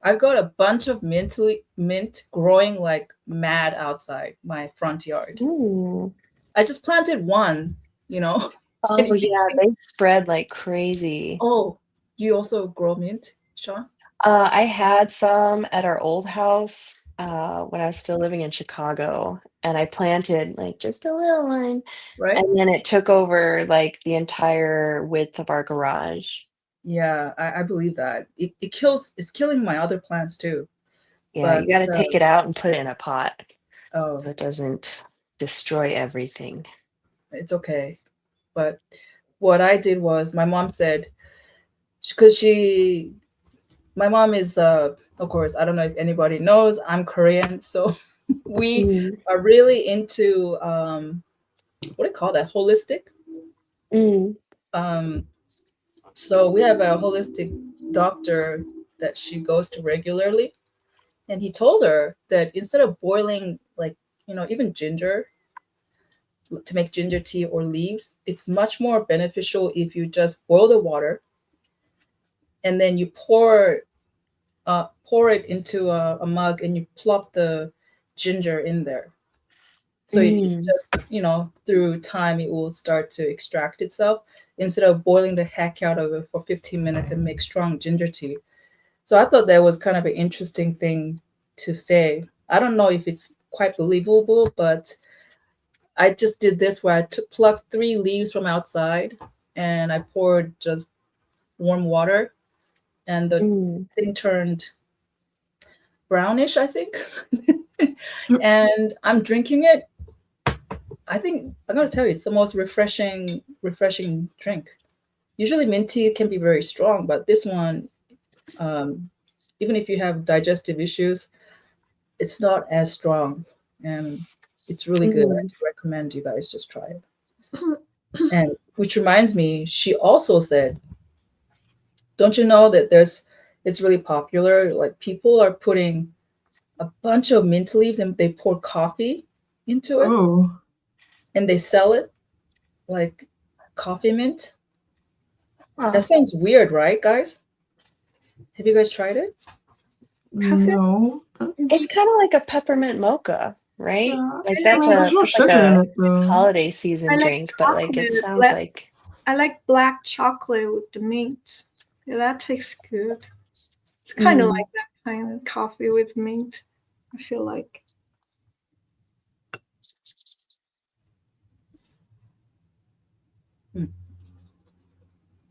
I've got a bunch of mint growing like mad outside my front yard. Ooh. I just planted one, Oh yeah, they spread like crazy. Oh, you also grow mint, Shawn? I had some at our old house when I was still living in Chicago, and I planted like just a little one, Right? and then it took over like the entire width of our garage. Yeah, I believe that. It's killing my other plants too. Yeah, you got to But, take it out and put it in a pot Oh, so it doesn't destroy everything. it's okay. But what I did was my mom said, because my mom is, of course, I don't know if anybody knows, I'm Korean. So we are really into, what do you call that? Holistic. So we have a holistic doctor that she goes to regularly. And he told her that instead of boiling, like, even ginger to make ginger tea or leaves, it's much more beneficial if you just boil the water and then you pour it into a mug and you plop the ginger in there. So it just, through time, it will start to extract itself instead of boiling the heck out of it for 15 minutes and make strong ginger tea. So I thought that was kind of an interesting thing to say. I don't know if it's quite believable, but I just did this where I plucked 3 leaves from outside and I poured just warm water and the thing turned brownish, I think. And I'm drinking it. I think I'm going to tell you, it's the most refreshing drink. Usually mint tea can be very strong, but this one, even if you have digestive issues, it's not as strong, and it's really good. I recommend you guys just try it. And which reminds me, she also said, don't you know that it's really popular? Like people are putting a bunch of mint leaves and they pour coffee into it. Oh. And they sell it like coffee mint. That sounds weird, right, guys? Have you guys tried it? No. It's kind of like a peppermint mocha, right? Yeah. Like that's there's no sugar in it, though. holiday season drink, but like it sounds like I like black chocolate with the mint. Yeah, that tastes good. It's kind of like that kind of coffee with mint, I feel like.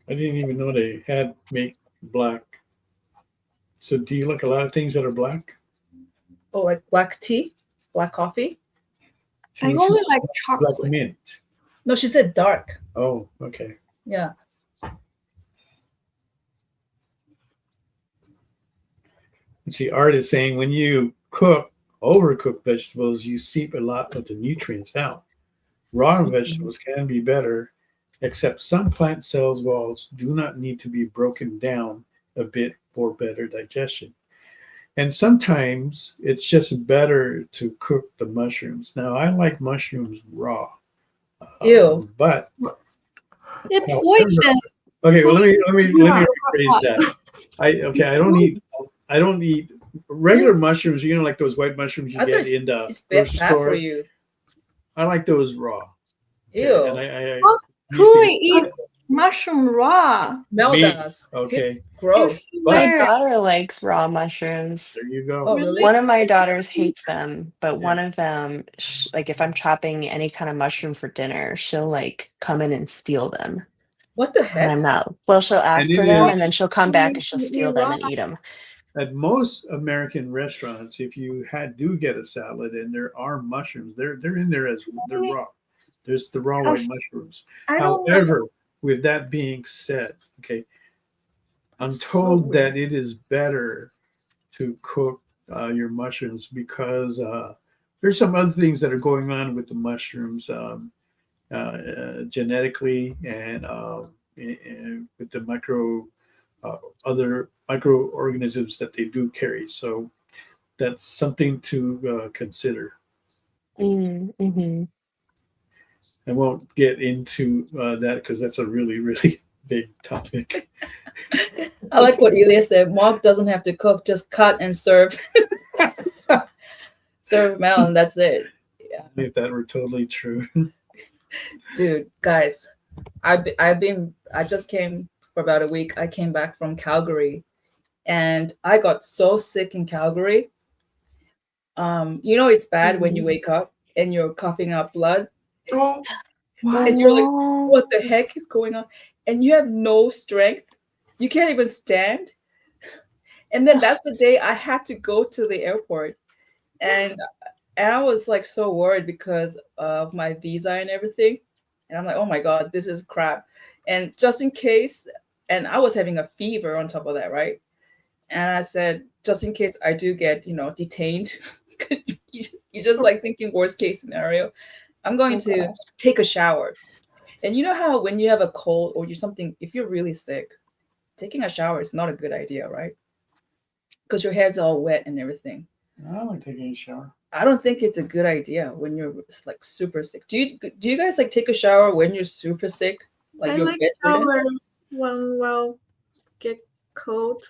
I didn't even know they had make black. So do you like a lot of things that are black? Oh, like black tea? Black coffee? I only like chocolate. Black mint. No, she said dark. Oh, okay. Yeah. And see, Art is saying when you overcook vegetables, you seep a lot of the nutrients out. Raw vegetables can be better except some plant cells walls do not need to be broken down a bit for better digestion. And sometimes it's just better to cook the mushrooms. Now, I like mushrooms raw. Ew. But It's however, poison. okay, well let me rephrase that. I don't eat regular mushrooms, like those white mushrooms you I thought get in the it's grocery bad for store. you. I like those raw. Ew. And I How could we eat mushroom raw? Mel Me. does. Okay. It's gross. My Where? daughter likes raw mushrooms. There you go. Oh, really? One of my daughters hates them, but Yeah. one of them, like if I'm chopping any kind of mushroom for dinner, she'll like come in and steal them. What the And heck? I'm not, well, she'll ask And for it them is- and then she'll come back and she'll You steal them and raw. eat them. At most American restaurants, if you do get a salad and there are mushrooms, they're in there as they're raw. There's the raw white mushrooms. I don't However, with that being said, okay, I'm told that it is better to cook your mushrooms because there's some other things that are going on with the mushrooms genetically and with the other microorganisms that they do carry. So that's something to consider. Mm-hmm. I won't get into that because that's a really, really big topic. I like what Ilya said. Mark doesn't have to cook, just cut and serve. Serve Mel, and that's it. Yeah. If that were totally true. Dude, guys, I just came for about a week. I came back from Calgary and I got so sick in Calgary. It's bad when you wake up and you're coughing up blood. Oh, what? And you're like, what the heck is going on? And you have no strength. You can't even stand. And then that's the day I had to go to the airport. And I was like so worried because of my visa and everything. And I'm like, oh my God, this is crap. And just in case, and I was having a fever on top of that, right? And I said, just in case I do get, detained, you just like thinking worst case scenario. I'm going to take a shower. And you know how when you have a cold or if you're really sick, taking a shower is not a good idea, right? Because your hair's all wet and everything. I don't like taking a shower. I don't think it's a good idea when you're like super sick. Do you guys like take a shower when you're super sick? Like I you're like bedridden? showers when get cold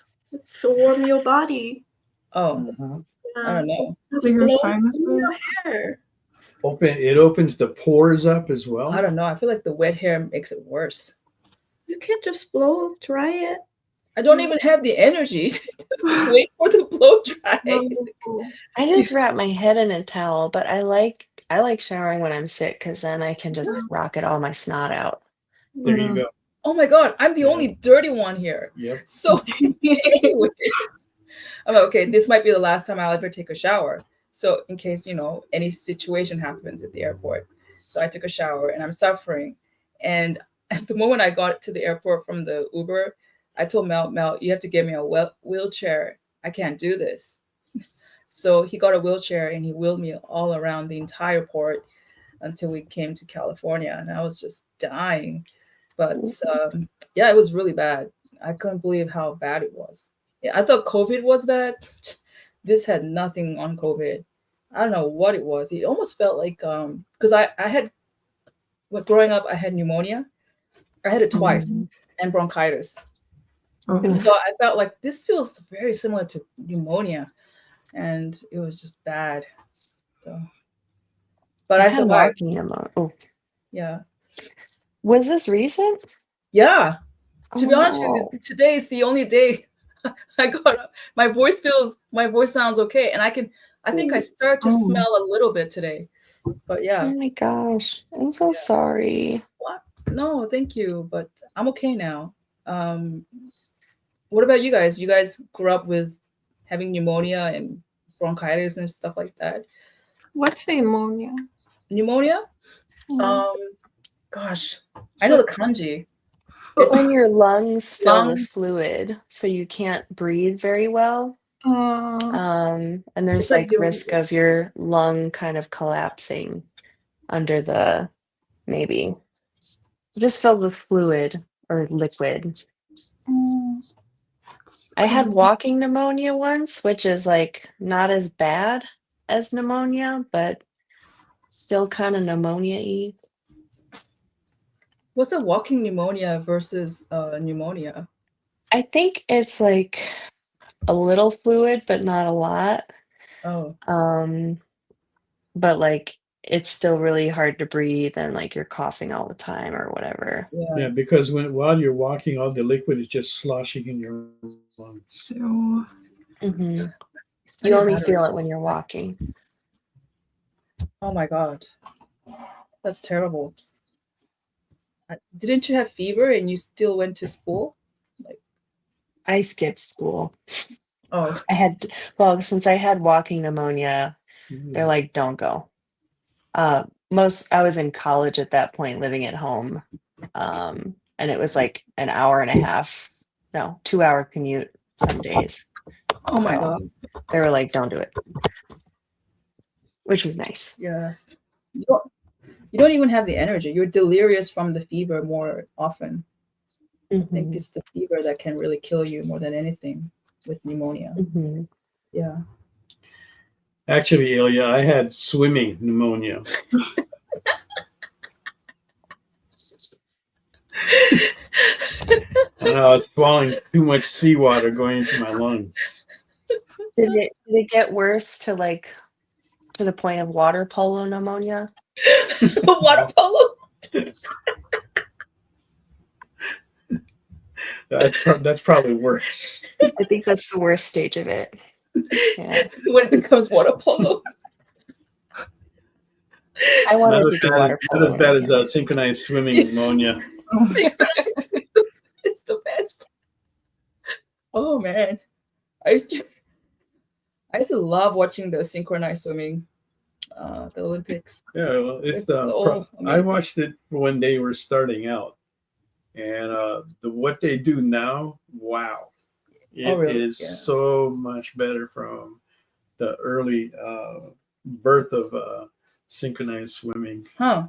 to warm your body. Oh, I don't know. So your Blow sinuses? your hair. It opens the pores up as well. I don't know. I feel like the wet hair makes it worse. You can't just blow dry it. I don't even have the energy to wait for the blow dry. I just wrap my head in a towel, but I like showering when I'm sick because then I can just rocket all my snot out. There you go. Oh my God, I'm the only dirty one here. Yep. So anyways, I'm like, okay, this might be the last time I'll ever take a shower. So in case, any situation happens at the airport. So I took a shower and I'm suffering. And at the moment I got to the airport from the Uber, I told Mel, you have to get me a wheelchair. I can't do this. So he got a wheelchair and he wheeled me all around the entire port until we came to California. And I was just dying. But it was really bad. I couldn't believe how bad it was. I thought COVID was bad. This had nothing on COVID. I don't know what it was. It almost felt like because I had growing up, I had pneumonia. I had it twice and bronchitis. Okay. So I felt like this feels very similar to pneumonia, and it was just bad. So, but I survived. Yeah. Was this recent? Yeah. To be honest Oh. with you, today is the only day I got up. My voice sounds okay, and I think I start to smell a little bit today. But yeah. Oh my gosh. I'm so sorry. What? No, thank you. But I'm okay now. What about you guys? You guys grew up with having pneumonia and bronchitis and stuff like that. What's pneumonia? Pneumonia? Gosh, I know the kanji. It's when your lungs fill with fluid, so you can't breathe very well. And there's It's like risk of your lung kind of collapsing under the maybe. just filled with fluid or liquid. Mm. I had walking pneumonia once, which is like not as bad as pneumonia, but still kind of pneumonia-y. What's a walking pneumonia versus pneumonia? I think it's like a little fluid, but not a lot. Oh, But like it's still really hard to breathe and like you're coughing all the time or whatever. Yeah, because while you're walking, all the liquid is just sloshing in your lungs. So, You only feel it when you're walking. Oh my God. That's terrible. Didn't you have fever and you still went to school? I skipped school. Oh, Since I had walking pneumonia, they're like, don't go. I was in college at that point, living at home. And it was like an hour and a half, 2-hour commute some days. oh my God. They were like, don't do it. Which was nice. Yeah. You don't even have the energy. You're delirious from the fever more often. I think it's the fever that can really kill you more than anything with pneumonia. Yeah. Actually, Ilya, I had swimming pneumonia. And I was swallowing too much seawater going into my lungs. Did it get worse to the point of water polo pneumonia? Water polo? That's probably worse. I think that's the worst stage of it. Yeah. When it becomes water polo. I wanted to do water polo. Not as bad as synchronized swimming pneumonia. It's the best. Oh man, I used to love watching the synchronized swimming, the Olympics. Yeah, well, I watched it when they were starting out, and what they do now, wow, it is so much better from the early birth of synchronized swimming. Huh?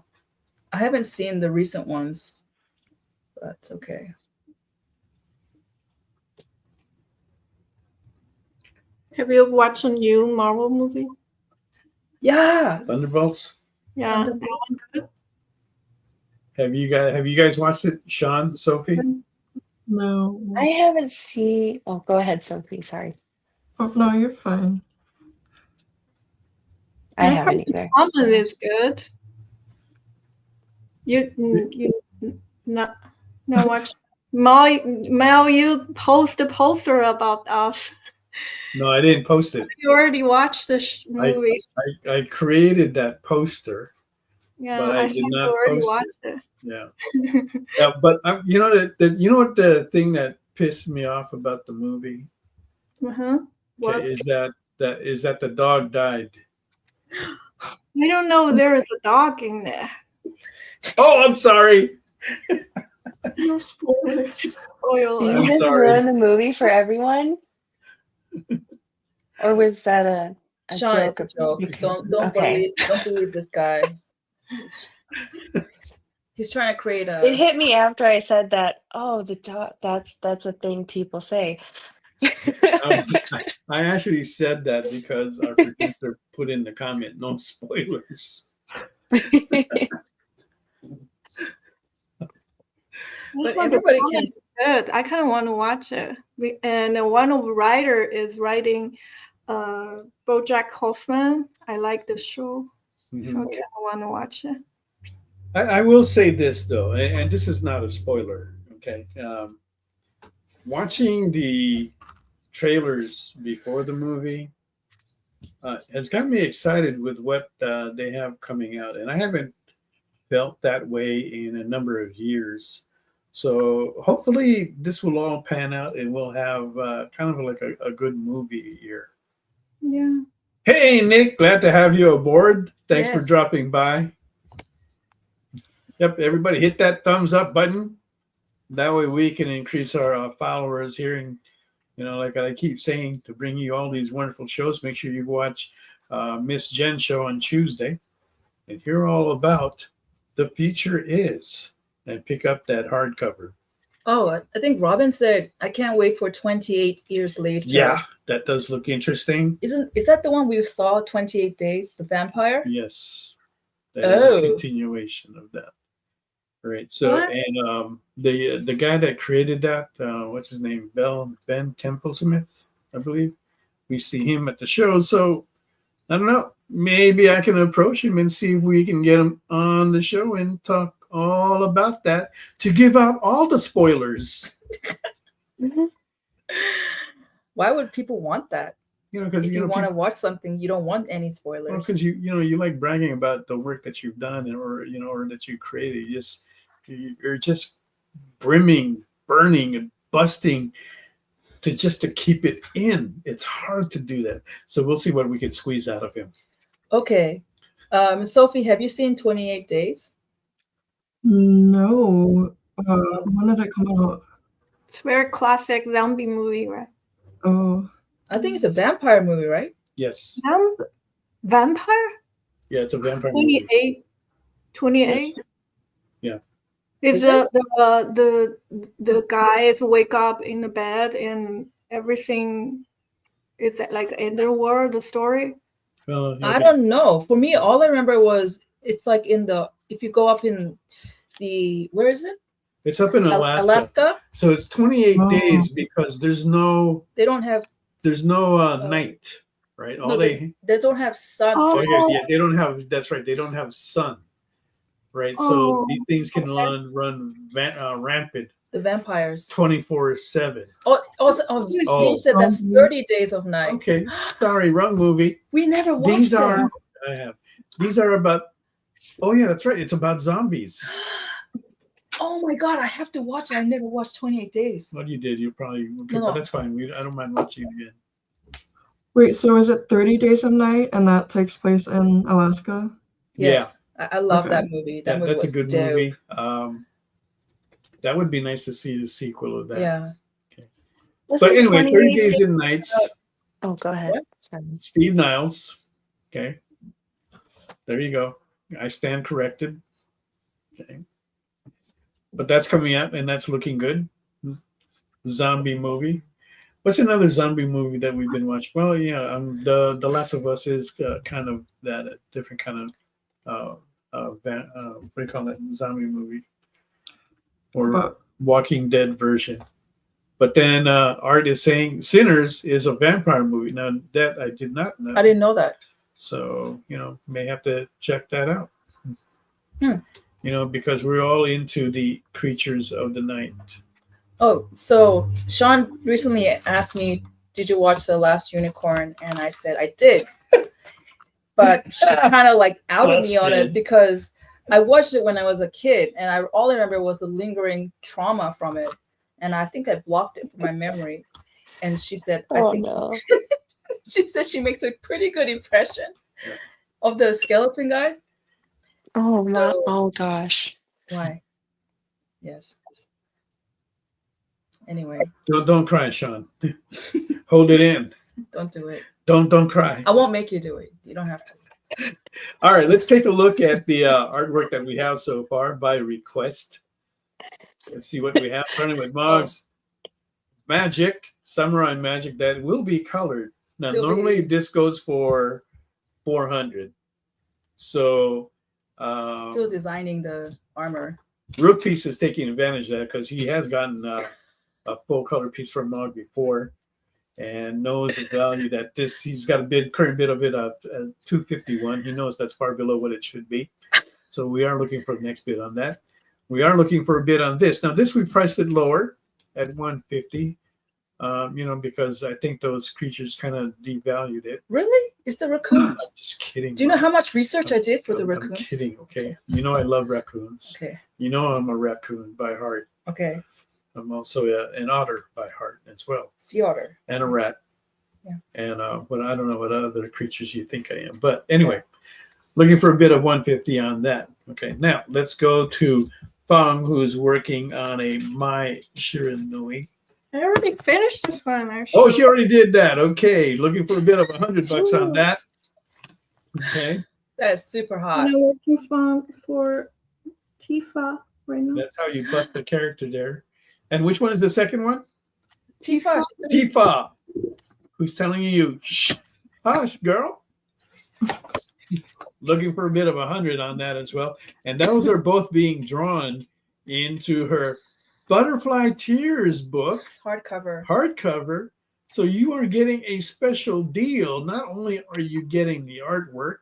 I haven't seen the recent ones, but it's okay. Have you watched a new Marvel movie? Yeah, Thunderbolts. Yeah. Thunderbolts. That one's good. Have you guys watched it, Shawn, Sophie? no. I haven't seen. Oh, go ahead, Sophie. Sorry. Oh, no, you're fine. I haven't either. Comment is good. You not watch Mel, you post a poster about us. No, I didn't post it. You already watched the movie. I created that poster, Yeah, but I did think not you already post watched it. it. Yeah, but you know what the thing that pissed me off about the movie What? is that the dog died. I don't know. There is a dog in there. Oh, I'm sorry. No spoilers. Did Spoiler. you I'm just sorry. ruin the movie for everyone? Or was that a Shawn, joke? it's a joke. Don't Okay. believe this guy. He's trying to create a. It hit me after I said that. Oh, the dog. That's a thing people say. I actually said that because our producer put in the comment, no spoilers. But everybody can. Good. I kind of want to watch it. And one of the writer is writing BoJack Horseman. I like the show. So I kind of want to watch it. I will say this though, and this is not a spoiler. Okay, watching the trailers before the movie has got me excited with what they have coming out, and I haven't felt that way in a number of years. So hopefully this will all pan out, and we'll have kind of like a good movie here. Yeah. Hey, Nick, glad to have you aboard. Thanks for Yes. dropping by. Yep, everybody hit that thumbs up button. That way we can increase our followers here. And, like I keep saying, to bring you all these wonderful shows, make sure you watch Miss Jen's show on Tuesday and hear all about The Future Is. and pick up that hardcover. Oh, I think Robin said, I can't wait for 28 years later. Yeah, that does look interesting. Is that the one we saw, 28 Days, the vampire? Yes. That is a continuation of that. Right. So, What? and the guy that created that, what's his name? Ben Templesmith, I believe. We see him at the show. So, I don't know. Maybe I can approach him and see if we can get him on the show and talk all about that to give out all the spoilers. Why would people want that? Because if you want to watch something, you don't want any spoilers. Because you like bragging about the work that you've done, or that you created. You're just brimming, burning, and busting to keep it in. It's hard to do that. So we'll see what we can squeeze out of him. Okay, Sophie, have you seen 28 Days? No. When did it come out? It's a very classic zombie movie, right? Oh. I think it's a vampire movie, right? Yes. Vampire? Yeah, it's a vampire movie. 28? Yeah. Is the guys wake up in the bed and everything is like underworld, the story? Well, I don't know. For me, all I remember was it's like if you go up in where is it? It's up in Alaska. So it's 28 days because there's no night, right? They don't have sun. Yeah, they don't have. That's right. They don't have sun, right? So these things can run rampant. The vampires. 24/7. Steve said that's 30 Days of Night. Okay, sorry, wrong movie. We never watched them. I have. These are about. Oh yeah, that's right. It's about zombies. Oh my God, I have to watch it. I never watched 28 Days. Well, you did. You probably. Okay, but that's fine. I don't mind watching it again. Wait, so is it 30 Days of Night, and that takes place in Alaska? Yes, yeah. I love that movie. That movie was a good dope. movie. That would be nice to see the sequel of that. Yeah. Okay. But anyway, 30 Days and Nights. Oh, go ahead. Steve Niles. Okay. There you go. I stand corrected. Okay. But that's coming up, and that's looking good. Zombie movie. What's another zombie movie that we've been watching? Well, yeah, The Last of Us is kind of that different kind of what do you call that, zombie movie, or Walking Dead version. But then Art is saying Sinners is a vampire movie. Now that I did not know. I didn't know that. So may have to check that out. Because we're all into the creatures of the night. Oh, so Shawn recently asked me, did you watch The Last Unicorn? And I said, I did. But she kind of like outed me on it because I watched it when I was a kid. And all I remember was the lingering trauma from it. And I think I blocked it from my memory. And she said, she said she makes a pretty good impression of the skeleton guy. Oh, no. Oh, gosh. Why? Yes. Anyway. Don't cry, Shawn. Hold it in. Don't do it. Don't cry. I won't make you do it. You don't have to. All right, let's take a look at the artwork that we have so far by request. Let's see what we have. Starting with Mog's Magic, Samurai Magic, that will be colored. Now, normally this goes for $400. So still designing the armor. Rook Piece is taking advantage of that because he has gotten a full color piece from Mog before and knows the value that he's got a current bid of it at $251. He knows that's far below what it should be. So we are looking for the next bid on that. We are looking for a bid on this. Now this we priced it lower at $150. Because I think those creatures kind of devalued it. Really? Is the raccoons? Just kidding. Do you know how much research I did for the raccoons? I'm kidding, okay? I love raccoons. Okay. I'm a raccoon by heart. Okay. I'm also an otter by heart as well. Sea otter. And a rat. Yeah. And but I don't know what other creatures you think I am. But anyway, looking for a bid of $150 on that. Okay, now let's go to Fang, who's working on a My Shiranui. I already finished this one. Oh, she already did that. Okay, looking for a bid of $100 on that. Okay. That is super hot. I'm working for Tifa right now. That's how you bust the character there. And which one is the second one? Tifa. Tifa. Who's telling you, shh, hush, girl. Looking for a bit of 100 on that as well. And those are both being drawn into her Butterfly Tears book. Hardcover. So you are getting a special deal. Not only are you getting the artwork,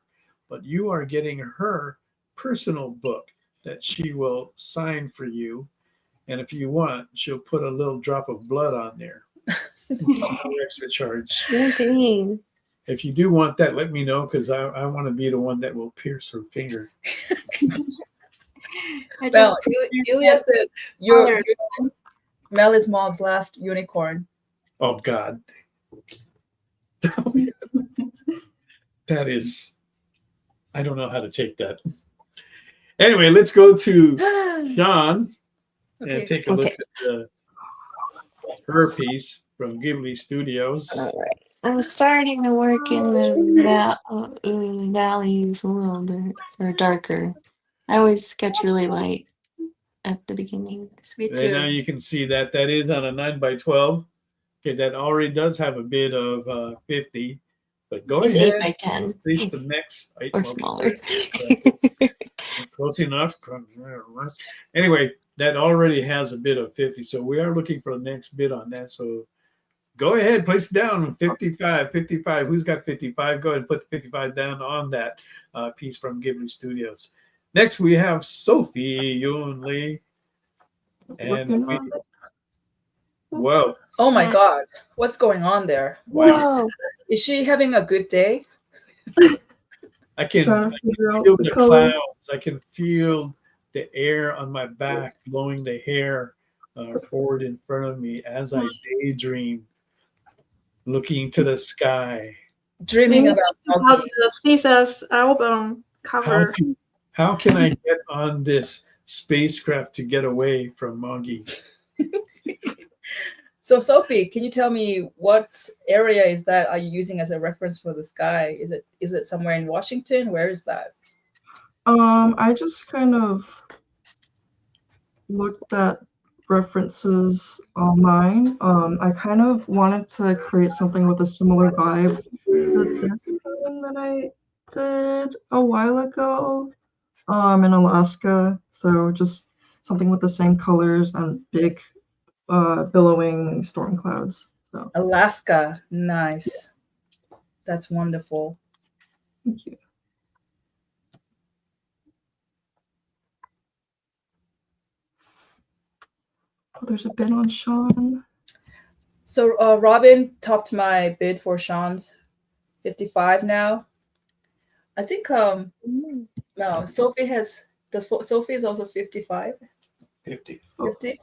but you are getting her personal book that she will sign for you. And if you want, she'll put a little drop of blood on there. No extra charge. Dang. If you do want that, let me know, because I want to be the one that will pierce her finger. Well, Ilya said your Mel is Mog's last unicorn. Oh, God. That is, I don't know how to take that. Anyway, let's go to Shawn and take a look at her piece from Ghibli Studios. All right. I'm starting to work in the valleys a little bit, or darker. I always sketch really light at the beginning. Me too. Right now you can see that is on a 9x12. Okay, that already does have a bit of 50. But go ahead. 8x10. Reach the next. Or smaller. Close enough. Anyway, that already has a bit of 50. So we are looking for the next bit on that. So go ahead, place it down. 55. Who's got 55? Go ahead and put the 55 down on that piece from Ghibli Studios. Next, we have Sophie Yun Lee. And whoa. Oh my God. What's going on there? Wow. Is she having a good day? I can feel the clouds. I can feel the air on my back blowing the hair forward in front of me as I daydream, looking to the sky. Dreaming about the Space's album cover. How can I get on this spacecraft to get away from Moggy? So Sophie, can you tell me what area is that are you using as a reference for the sky? Is it somewhere in Washington? Where is that? I just kind of looked at references online. I kind of wanted to create something with a similar vibe to this painting that I did a while ago in Alaska. So just something with the same colors and big billowing storm clouds. So Alaska, nice. That's wonderful. Thank you. Oh, there's a bid on Shawn. So Robin topped my bid for Shawn's 55 now. I think no, Sophie Sophie is also 55? 50. 50?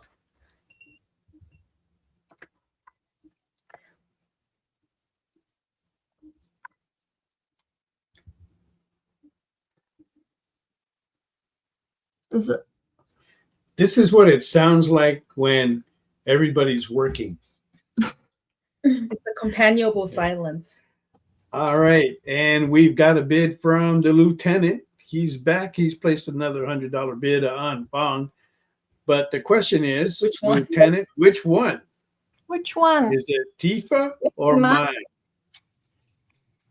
Is it? This is what it sounds like when everybody's working. It's a companionable silence. All right, and we've got a bid from the lieutenant. He's back. He's placed another $100 bid on Fang. But the question is, which one? Lieutenant, which one? Which one? Is it Tifa or mine?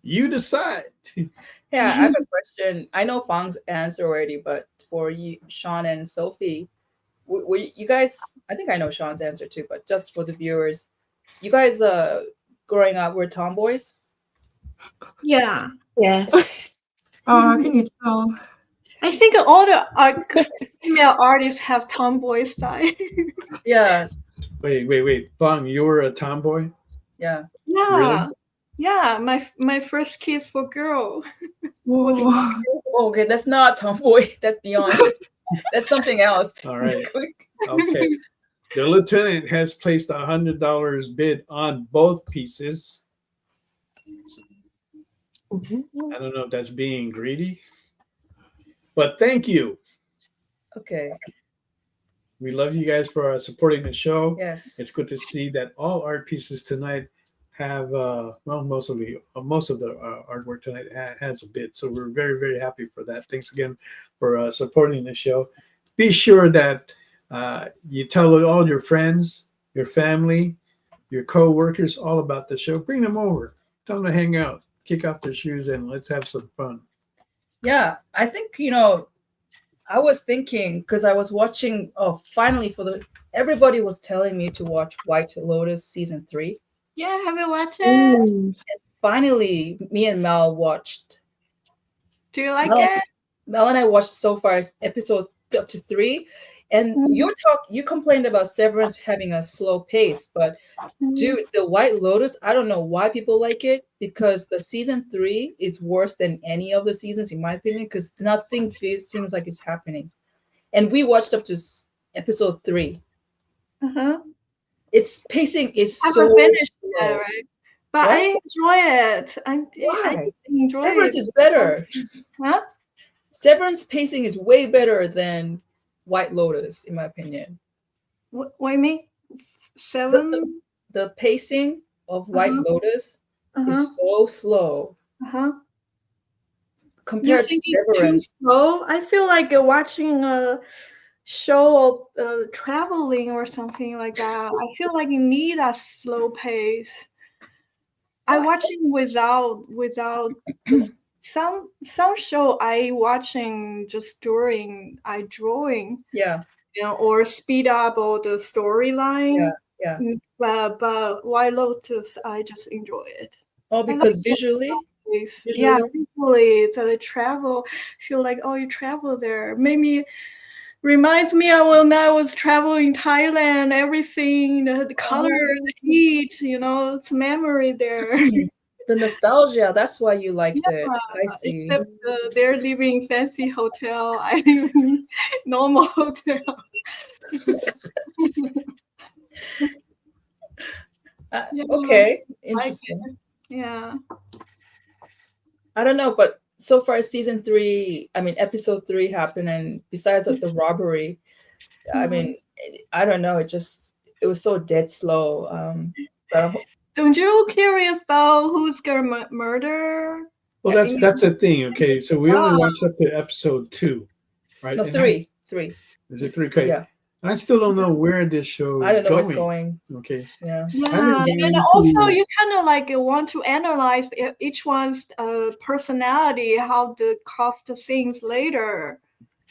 You decide. Yeah, I have a question. I know Fang's answer already, but for you, Shawn and Sophie, you guys, I think I know Shawn's answer too, but just for the viewers, you guys growing up were tomboys? Yeah. Yeah. Oh, how can you tell? I think all the female artists have tomboy style. Yeah. Wait. Fang, you were a tomboy? Yeah. Yeah. Really? Yeah, my first kiss for girl. Okay, that's not tomboy. That's beyond. That's something else. All right. Okay. The lieutenant has placed $100 bid on both pieces. I don't know if that's being greedy, but thank you. Okay. We love you guys for supporting the show. Yes. It's good to see that all art pieces tonight have most of the artwork tonight has a bid. So we're very, very happy for that. Thanks again for supporting the show. be sure that you tell all your friends, your family, your co-workers all about the show. Bring them over. Tell them to hang out, kick off their shoes, and let's have some fun. Yeah, I think, I was thinking, because I was watching, finally everybody was telling me to watch White Lotus season 3. Yeah, have you watched it? And finally, me and Mel watched. Do you like it? Mel and I watched so far episode up to 3. And you complained about Severance having a slow pace, but dude, the White Lotus, I don't know why people like it, because the season 3 is worse than any of the seasons, in my opinion, because nothing seems like it's happening. And we watched up to episode 3. Its pacing is so finished slow. yet, right? But I enjoy it. I enjoy Severance it. is better. Huh? Severance pacing is way better than White Lotus, in my opinion. What do you mean? 7? The pacing of White Lotus is so slow compared to Severance. Too slow? I feel like watching a show of traveling or something like that. I feel like you need a slow pace. I watching without some show I watching just during I drawing. Yeah. Or speed up all the storyline. Yeah. But White Lotus, I just enjoy it. Oh, because visually? Yeah, visually, the travel. Feel like, you travel there. Maybe reminds me of when I was traveling Thailand. Everything, the color, the heat. It's memory there. The nostalgia. That's why you liked it. I see. Except they're living fancy hotel. I live in normal hotel. Okay, interesting. Yeah. I don't know, but so far season 3, episode 3 happened, and besides the robbery, I don't know, it was so dead slow. Don't you curious about who's gonna murder? Well, that's the thing. Okay, so we only watched up to episode 2, right? No, 3. Is it 3? Okay. Yeah. I still don't know where this show is going. I don't know where it's going. Okay. Yeah. And also you kind of like want to analyze each one's personality, how the cost things later.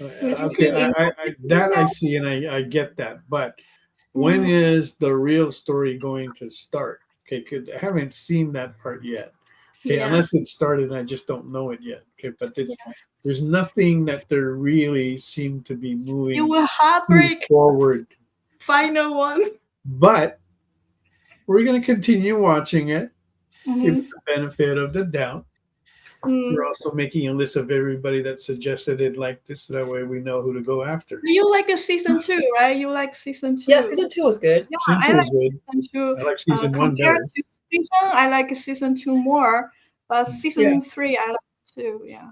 Okay, I see, and I get that. But when is the real story going to start? Okay, I haven't seen that part yet. Okay, unless it started and I just don't know it yet. Okay, but there's nothing that they really seem to be moving. It will heartbreak forward. Final one. But we're going to continue watching it. Give it the benefit of the doubt. We're also making a list of everybody that suggested it like this. That way we know who to go after. You like a season 2, right? You like season 2. Yeah, season 2 was good. Yeah, season 2 was good. Season 2. I like season 1 better. Season, I like season 2 more, but season 3 I like too. Yeah.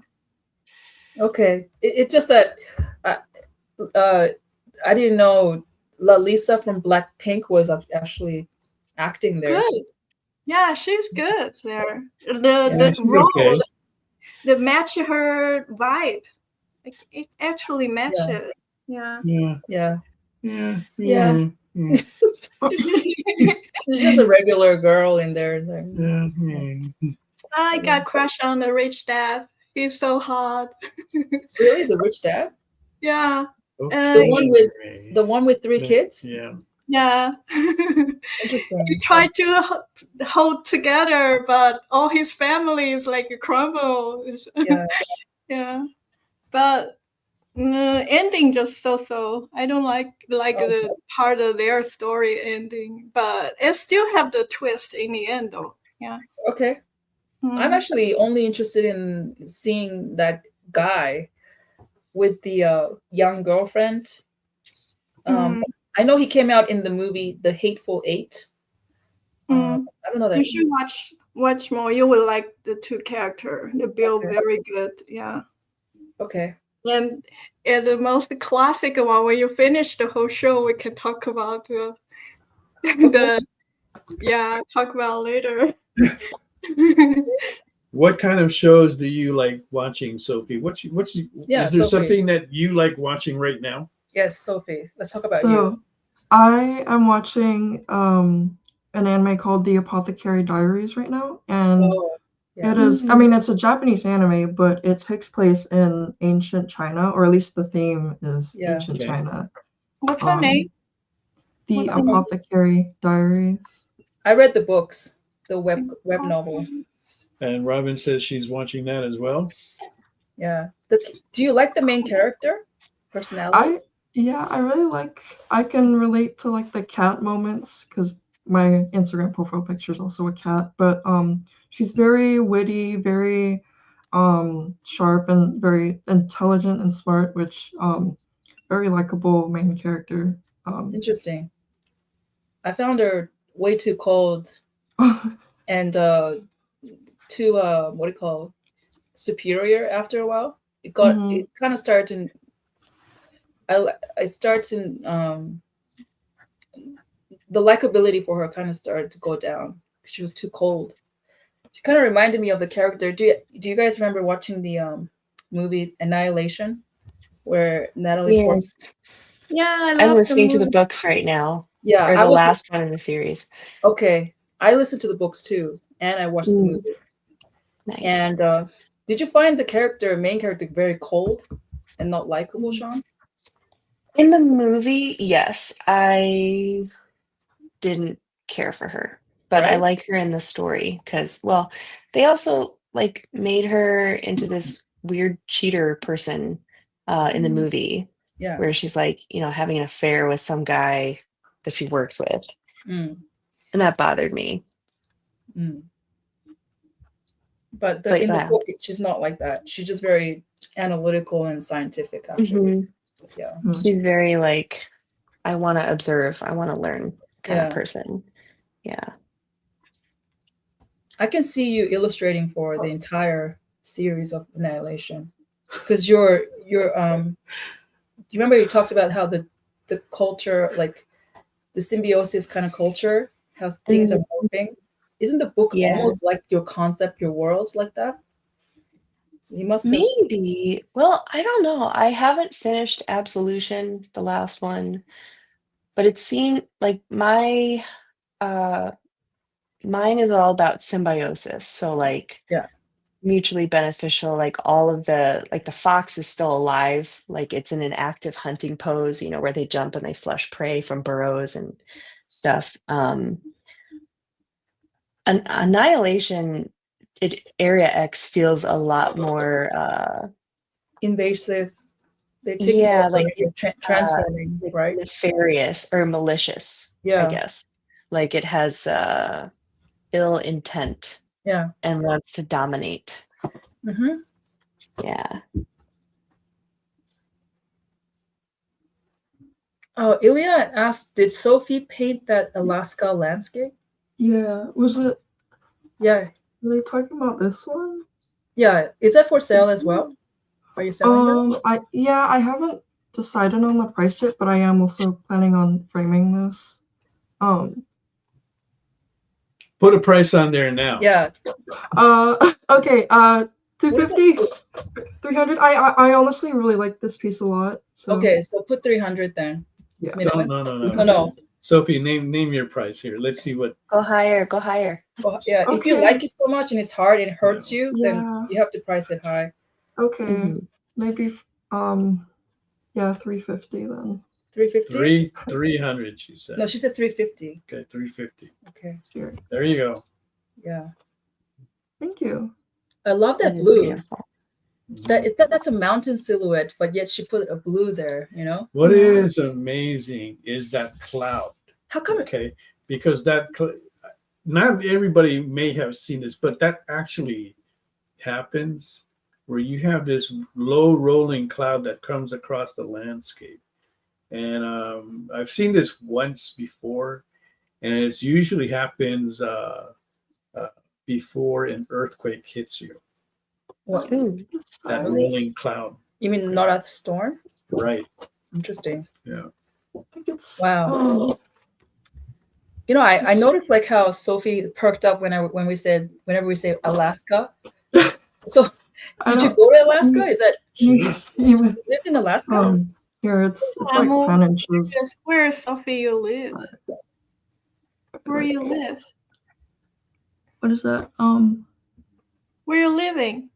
Okay, it's just that I didn't know Lisa from Blackpink was actually acting there. Good. Yeah, she's good there. The role, the match her vibe. Like, it actually matches. Yeah. She's just a regular girl in there. I got crushed on the rich dad. He's so hot. Really, the rich dad? Yeah. The one with 3 kids? Yeah. Yeah. Interesting. He tried to hold together, but all his family is like a crumble. Yeah. But ending just so. I don't like the part of their story ending, but it still have the twist in the end, though. Yeah. Okay. I'm actually only interested in seeing that guy with the young girlfriend. I know he came out in the movie The Hateful Eight. I don't know that. You should watch more. You will like the 2 characters. They build very good. Yeah. Okay. And the most classic one, when you finish the whole show, we can talk about talk about later. What kind of shows do you like watching, Sophie? Is there something that you like watching right now? Yes, Sophie. Let's talk about you. So I am watching an anime called The Apothecary Diaries right now, and Oh, yeah. it is, I mean, it's a Japanese anime, but it takes place in ancient China, or at least the theme is Yeah. ancient Okay. China. What's the name? The What's the name? Apothecary Diaries. I read the books, the web novel. And Robin says she's watching that as well. Yeah. Do you like the main character personality? I really like, I can relate to like the cat moments because my Instagram profile picture is also a cat, but she's very witty, very sharp, and very intelligent and smart, which very likable main character. Interesting. I found her way too cold and too what do you call superior after a while. It kind of started to I started to the likability for her kind of started to go down. She was too cold. She kind of reminded me of the character. Do you guys remember watching the movie Annihilation, where Natalie Portman? Yes. Yeah, I'm listening to the books right now. Yeah, Or I the was last one in the series. okay. I listened to the books too, and I watched the movie. Nice. And did you find the main character, very cold and not likable, Shawn? In the movie, yes, I didn't care for her, but I Right? like her in the story because, well, they also like made her into this weird cheater person in the movie Yeah. where she's like, having an affair with some guy that she works with, Mm, and that bothered me. mm. But But in the yeah. book, she's not like that. She's just very analytical and scientific, actually. Yeah. She's very like, I want to observe, I want to learn kind Yeah. of person. Yeah. I can see you illustrating for the entire series of Annihilation, because you remember you talked about how the culture, like the symbiosis kind of culture, how things are morphing. Isn't the book almost like your concept, your world, like that? So you must have. Maybe. Well, I don't know. I haven't finished Absolution, the last one, but it seemed like mine is all about symbiosis. So like mutually beneficial, like all of the fox is still alive, like it's in an active hunting pose, where they jump and they flush prey from burrows and stuff. Annihilation, Area X feels a lot more Invasive. They're taking over, transforming, like right? nefarious or malicious, I guess. Like it has ill intent. Yeah. And wants to dominate. Mm-hmm. Yeah. Oh, Ilya asked, did Sophie paint that Alaska landscape? Yeah. Was it? Yeah. Are they talking about this one? Yeah. Is that for sale as well? Are you selling that? I haven't decided on the price yet, but I am also planning on framing this. Put a price on there now. Yeah. Okay. 250, 300. I honestly really like this piece a lot. So. Okay, so put 300 then. Yeah. No. Sophie, name your price here. Let's see what. Go higher. Well, yeah. Okay. If you like it so much and it's hard and it hurts you, then you have to price it high. Okay. Maybe 350 then. 350? 300, she said. No, she said 350. Okay, 350. Okay. Sure. There you go. Yeah. Thank you. I love that blue. That's a mountain silhouette, but yet she put a blue there, What is amazing is that cloud. How come? Okay, because not everybody may have seen this, but that actually happens where you have this low rolling cloud that comes across the landscape. And I've seen this once before, and it usually happens before an earthquake hits you. What? That rolling cloud. You mean not a storm? Right. Interesting. Yeah. I think it's. Wow. I noticed like how Sophie perked up whenever we say Alaska. So did you go to Alaska? Is that you lived in Alaska? Here, it's like I'm 10 inches. curious, where, Sophie, you live? Where you live? What is that? Where you living?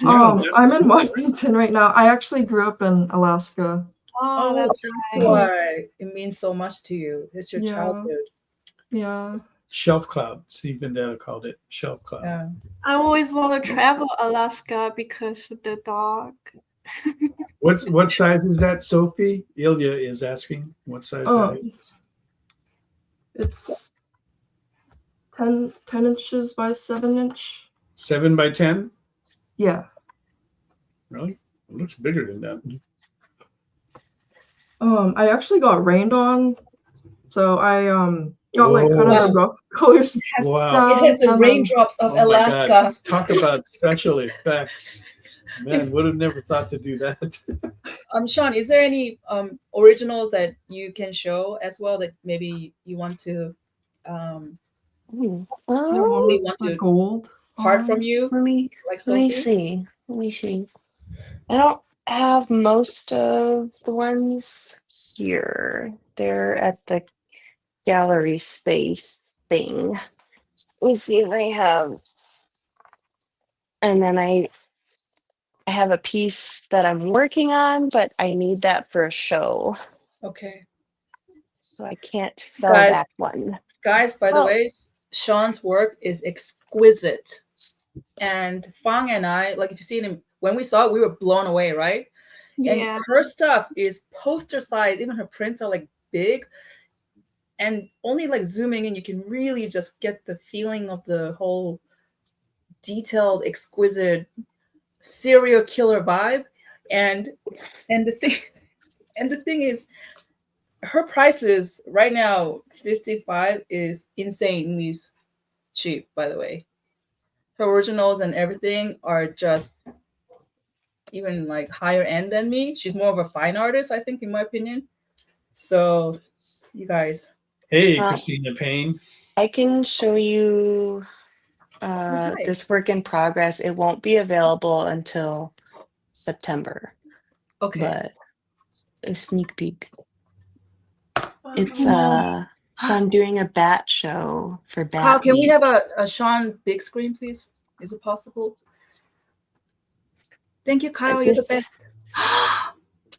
I'm in Washington right now. I actually grew up in Alaska. Oh, That's nice. why it means so much to you. It's your Yeah. childhood. Yeah. Shelf cloud. Stephen Dale called it shelf cloud. Yeah. I always want to travel Alaska because of the dog. What size is that, Sophie? Ilya is asking what size that is. It's 10 inches by 7 inch. 7 by 10? Yeah. Really? It looks bigger than that. I actually got rained on, so I got like kind of the rough colors. Wow. It has the raindrops of Oh my Alaska. God. Talk about special effects. Man, would have never thought to do that. Shawn, is there any originals that you can show as well that maybe you want to gold part from you? Let me see. I don't have most of the ones here. They're at the gallery space thing. Let me see if I have. And then I have a piece that I'm working on, but I need that for a show. Okay. So I can't sell that one. Guys, by the way, Shawn's work is exquisite. And Fang and I, like if you see him, when we saw it, we were blown away, right? Yeah. And her stuff is poster size. Even her prints are like big. And only like zooming in, you can really just get the feeling of the whole detailed, exquisite serial killer vibe. And the thing is, her prices right now, 55 is insanely cheap, by the way. Her originals and everything are just even like higher end than me. She's more of a fine artist, I think, in my opinion. So you guys. Hey, Christina Payne. I can show you this work in progress. It won't be available until September. Okay. But a sneak peek. It's so I'm doing a bat show for Bat Kyle, can Week. we have a Shawn big screen, please? Is it possible? Thank you, Kyle. You're the best.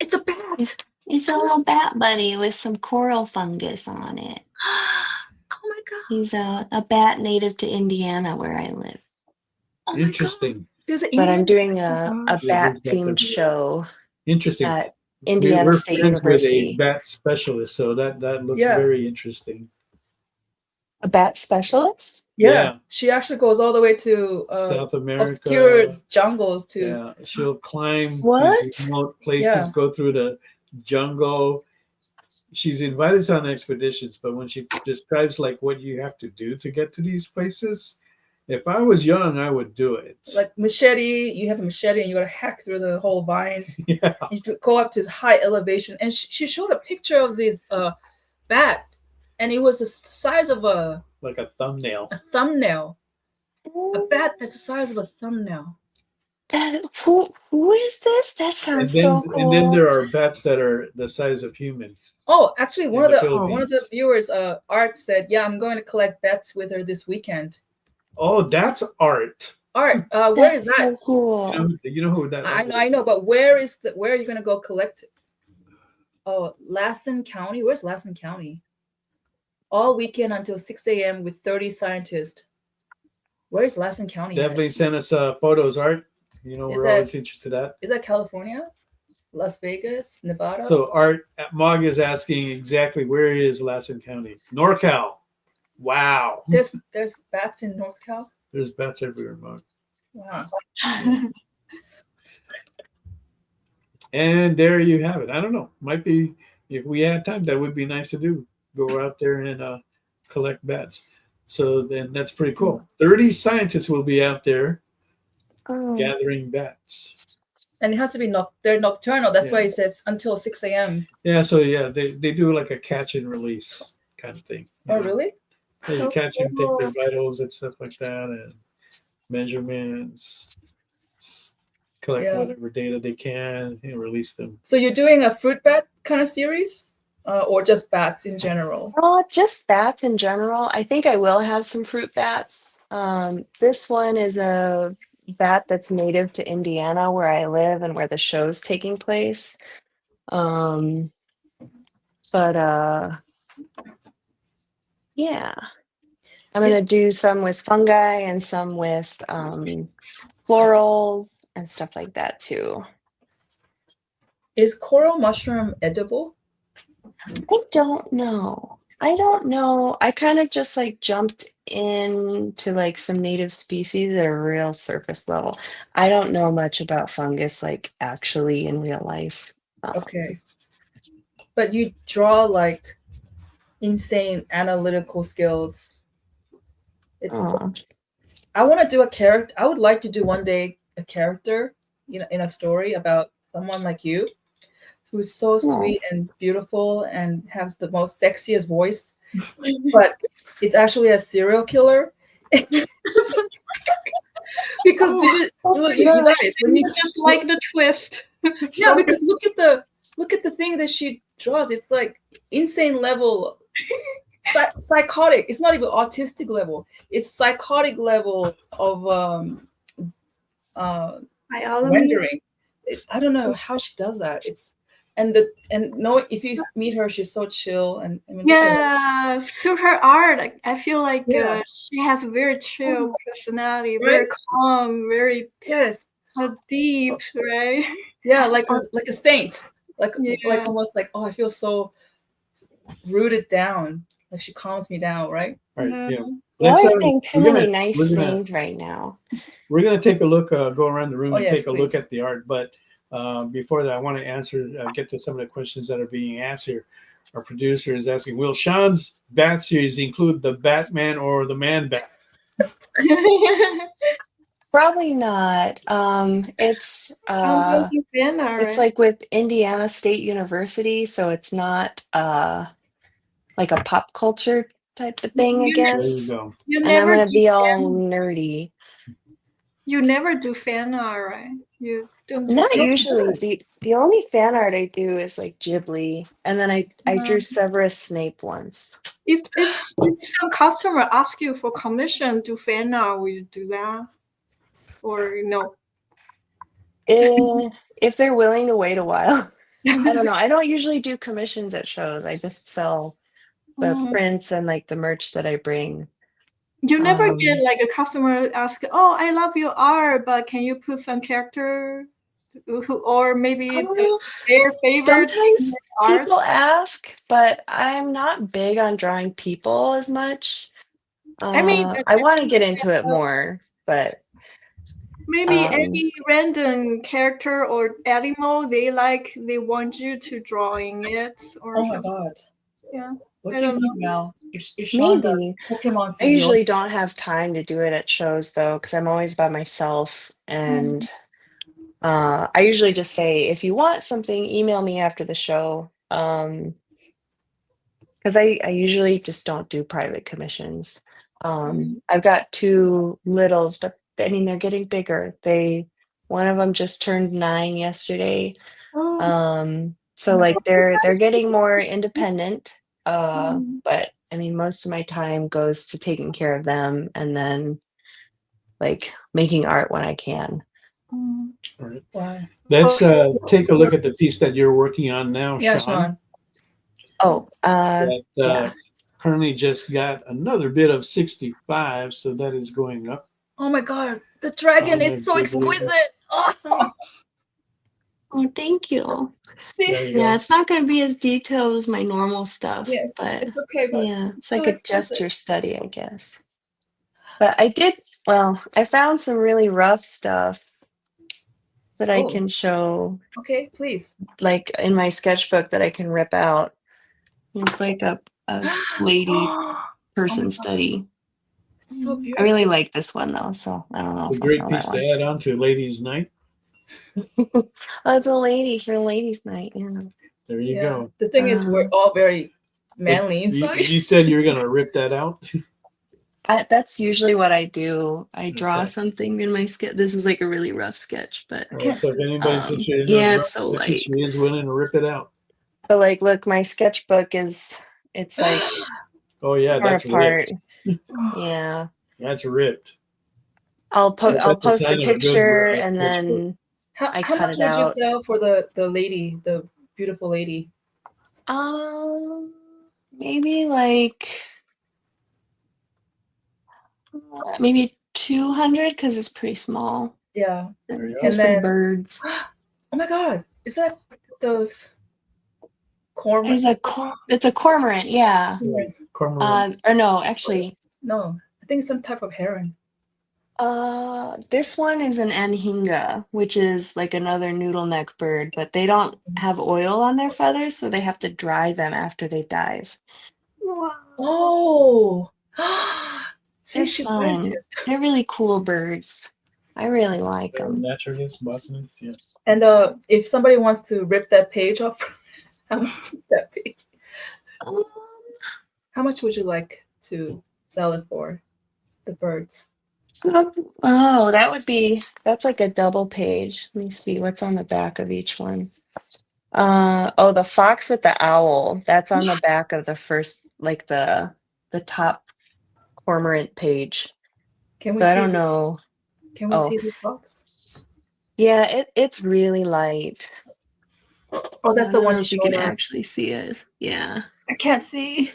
It's a bat. It's a little bat buddy with some coral fungus on it. Oh my God. He's a bat native to Indiana where I live. Oh Interesting. But I'm doing a bat themed show. Interesting. At Indiana We're State friends University. with a bat specialist, so that looks very interesting. A bat specialist? Yeah. She actually goes all the way to South America, obscure jungles to. Yeah, she'll climb these remote places, go through the jungle. She's invited us on expeditions, but when she describes like what you have to do to get to these places, if I was young, I would do it. Like machete, you have a machete and you gotta hack through the whole vines. Yeah. You go up to this high elevation, and she showed a picture of this bat, and it was the size of a thumbnail. A thumbnail. A bat that's the size of a thumbnail. Who is this? That sounds so cool. And then there are bats that are the size of humans. Oh, actually, one of the viewers, Art, said, "Yeah, I'm going to collect bats with her this weekend." Oh, that's Art. Art, where is that? So cool. You know who that is? I know, but where are you going to go collect it? Oh, Lassen County. Where's Lassen County? All weekend until 6 a.m. with 30 scientists. Where's Lassen County? Definitely send us photos, Art. You know, we're always interested in that. Is that California? Las Vegas? Nevada? So Art Mog is asking exactly where is Lassen County? NorCal. Wow. There's bats in North Cal? There's bats everywhere, Mog. Wow. And there you have it. I don't know. Might be, if we had time, that would be nice to do. Go out there and collect bats. So then that's pretty cool. 30 scientists will be out there gathering bats. And it has to be they're nocturnal. That's why it says until 6 a.m. Yeah, so they do like a catch and release kind of thing. Oh, really? Yeah, you catch and take their vitals and stuff like that, and measurements. collect whatever data they can and release them. So you're doing a fruit bat kind of series, or just bats in general? Just bats in general. I think I will have some fruit bats. This one is a bat that's native to Indiana, where I live and where the show's taking place. Yeah, I'm gonna do some with fungi and some with florals and stuff like that too. Is coral mushroom edible? I don't know. I kind of just like jumped into like some native species at a real surface level. I don't know much about fungus like actually in real life. Okay. But you draw like insane analytical skills. I want to do a character. I would like to do one day a character, in a story about someone like you, who's so sweet and beautiful and has the most sexiest voice, but it's actually a serial killer. Because you guys, when you just like the twist. Yeah, because look at the thing that she draws. It's like insane level, psychotic. It's not even autistic level. It's psychotic level of rendering. I don't know how she does that. If you meet her, she's so chill and through her art, I feel like she has a very chill personality, very calm, very deep, right? Yeah, like a saint, like almost like, oh, I feel so rooted down. Like she calms me down, right? Right. Yeah. You're saying too many nice things right now. We're gonna take a look, go around the room and take a please. look at the art, but. Before that, I want to get to some of the questions that are being asked here. Our producer is asking, will Shawn's bat series include the Batman or the Man Bat? Probably not. It's like with Indiana State University, so it's not like a pop culture type of thing, I guess. There you go. And I'm gonna be all nerdy. You never do fan art, right? You don't. Not usually. The only fan art I do is like Ghibli, and then I drew Severus Snape once. If some customer asks you for commission, do fan art, will you do that, or no? If they're willing to wait a while, I don't know. I don't usually do commissions at shows. I just sell the prints and like the merch that I bring. You never get like a customer ask, "Oh, I love your art, but can you put some character, or maybe their favorite?" Sometimes people ask, but I'm not big on drawing people as much. I want to get into it more, but maybe any random character or animal they want you to drawing it. Or oh my god! Yeah. What do you think now? If Shawn does Pokemon, I usually don't have time to do it at shows though, because I'm always by myself, and I usually just say, if you want something, email me after the show. Because I usually just don't do private commissions. I've got 2 littles, but I mean they're getting bigger. One of them just turned 9 yesterday. So like they're getting more independent. But I mean, most of my time goes to taking care of them and then like making art when I can. All right. Wow. Let's take a look at the piece that you're working on now, Shawn. Oh, currently just got another bit of 65, so that is going up. Oh my god, the dragon is so exquisite. Oh, thank you. Yeah, it's not going to be as detailed as my normal stuff. Yes, but it's okay. But yeah, it's like a gesture study, I guess. But I found some really rough stuff that I can show. Okay, please. Like in my sketchbook that I can rip out. It's like a lady person study. It's so beautiful. I really like this one though, so I don't know. It's a great piece to add on to Ladies' Night. It's a lady for Ladies' Night. Yeah. There you go. The thing is, we're all very manly inside. You said you were going to rip that out? That's usually what I do. I draw Okay. something in my sketch. This is like a really rough sketch, but So if anybody's interested in yeah, those it's so rough sketches, light. she is willing to rip it out. But like, look, my sketchbook it's like Oh yeah, torn that's apart. ripped. Yeah. That's ripped. I'll That's the post a sign of a good picture sketchbook. and then I How cut much it would you out. sell for the lady, the beautiful lady? Maybe like maybe 200 because it's pretty small. Yeah. There you There's And some then birds. oh my god, is that those cormorant? It's a cormorant, yeah. Cormorant. Or no, actually, No, I think it's some type of heron. this one is an anhinga, which is like another noodle neck bird, but they don't have oil on their feathers, so they have to dry them after they dive. Oh, see, They're she's fun. scientist. They're really cool birds. I really like them. Naturalist, botanist, yeah. And if somebody wants to rip that page off, how much would that be? How much would you like to sell it for? The birds. Oh, that's like a double page. Let me see what's on the back of each one. Oh, the fox with the owl. That's on the back of the first, like the top cormorant page. Can we So see? I don't know. Can we see the fox? Yeah, it's really light. Oh, that's the one you can showed us. actually see it. Yeah. I can't see.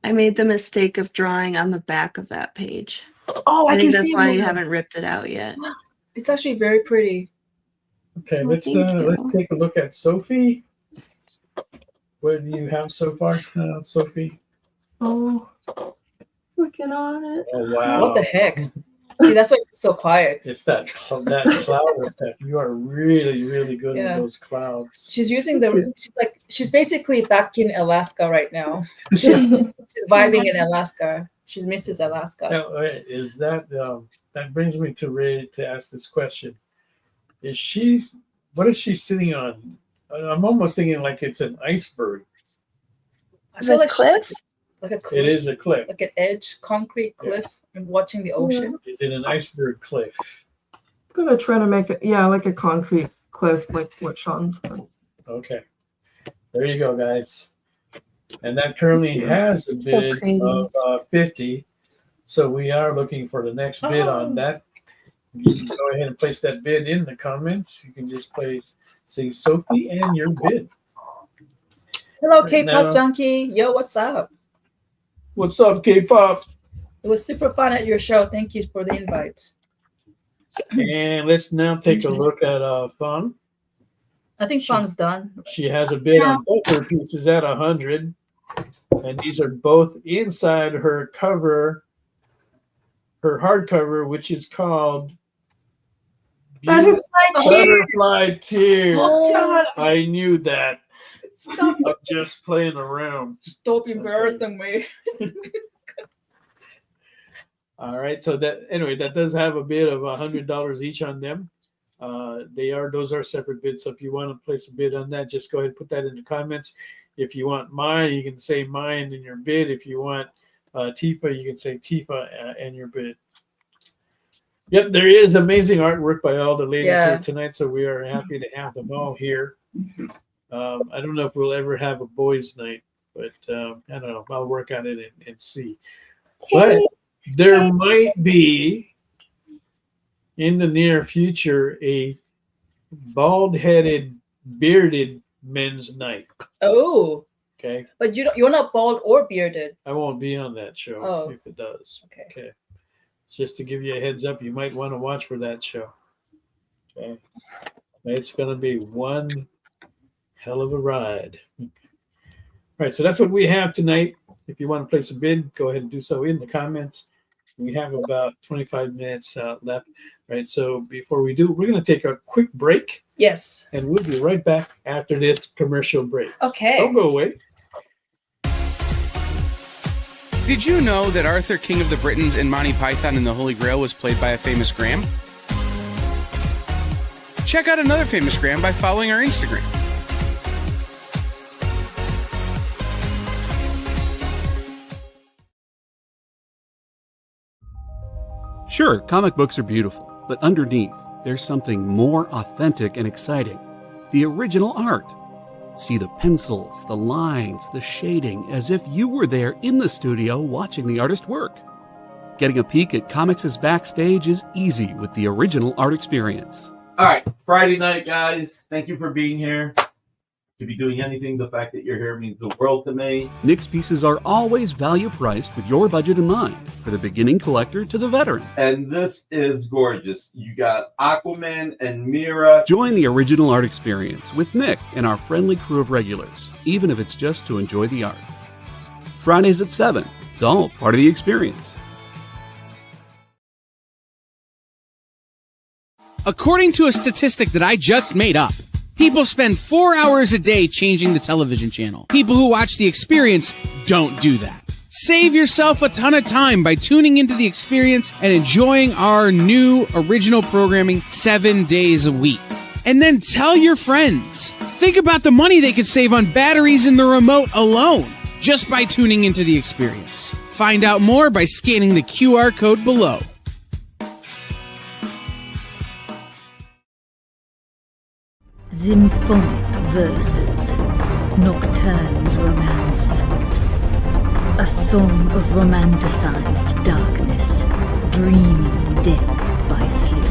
I made the mistake of drawing on the back of that page. Oh, I think can that's see why you one. haven't ripped it out yet. It's actually very pretty. Okay, Oh, let's thank you. take a look at Sophie. What do you have so far, Sophie? Oh, looking on it. Oh wow! What the heck? See, that's why it's so quiet. It's that cloud effect. You are really, really good with those clouds. She's using she's basically back in Alaska right now. She's vibing in Alaska. She's Mrs. Alaska. Now, is that that brings me to ask this question? What is she sitting on? I'm almost thinking like it's an iceberg. I feel like cliff? Like a cliff. It is a cliff. Like an edge, concrete cliff, and watching the ocean. Is it an iceberg cliff? I'm gonna try to make it, like a concrete cliff, like what Shawn said. Okay, there you go, guys. And that currently has a bid of 50. So we are looking for the next bid on that. You can go ahead and place that bid in the comments. You can just say Sophie and your bid. Hello, K-pop junkie. Yo, what's up? What's up, K-pop? It was super fun at your show. Thank you for the invite. And let's now take a look at Fang. I think Fang's done. She has a bid on both her pieces at 100. And these are both inside her cover, her hardcover, which is called Butterfly Tears. Oh, I knew that. Stop. I'm just playing around. Stop embarrassing me. All right. So that does have a bid of $100 each on them. Those are separate bids. So if you want to place a bid on that, just go ahead and put that in the comments. If you want mine, you can say mine in your bid. If you want Tifa, you can say Tifa and your bid. Yep, there is amazing artwork by all the ladies here tonight, so we are happy to have them all here. I don't know if we'll ever have a boys' night, but I don't know. I'll work on it and see. But there might be, in the near future, a bald-headed, bearded men's night. Oh. Okay. But you're not bald or bearded. I won't be on that show if it does. Okay. Just to give you a heads up, you might want to watch for that show. Okay. It's going to be one hell of a ride. All right, so that's what we have tonight. If you want to place a bid, go ahead and do so in the comments. We have about 25 minutes left. Right, so before we do, we're going to take a quick break. Yes. And we'll be right back after this commercial break. Okay. Don't go away. Did you know that Arthur, King of the Britons, in Monty Python and the Holy Grail was played by a famous Graham? Check out another famous Graham by following our Instagram. Sure, comic books are beautiful, but underneath, there's something more authentic and exciting. The original art. See the pencils, the lines, the shading, as if you were there in the studio watching the artist work. Getting a peek at comics' backstage is easy with the original art experience. All right, Friday night, guys. Thank you for being here. To be doing anything, the fact that you're here means the world to me. Nick's pieces are always value priced with your budget in mind, for the beginning collector to the veteran. And this is gorgeous. You got Aquaman and Mira. Join the original art experience with Nick and our friendly crew of regulars, even if it's just to enjoy the art. Fridays at 7. It's all part of the experience. According to a statistic that I just made up, people spend 4 hours a day changing the television channel. People who watch The Experience don't do that. Save yourself a ton of time by tuning into The Experience and enjoying our new original programming 7 days a week. And then tell your friends. Think about the money they could save on batteries in the remote alone just by tuning into The Experience. Find out more by scanning the QR code below. Symphonic verses, Nocturne's romance. A song of romanticized darkness, dreaming death by sleep.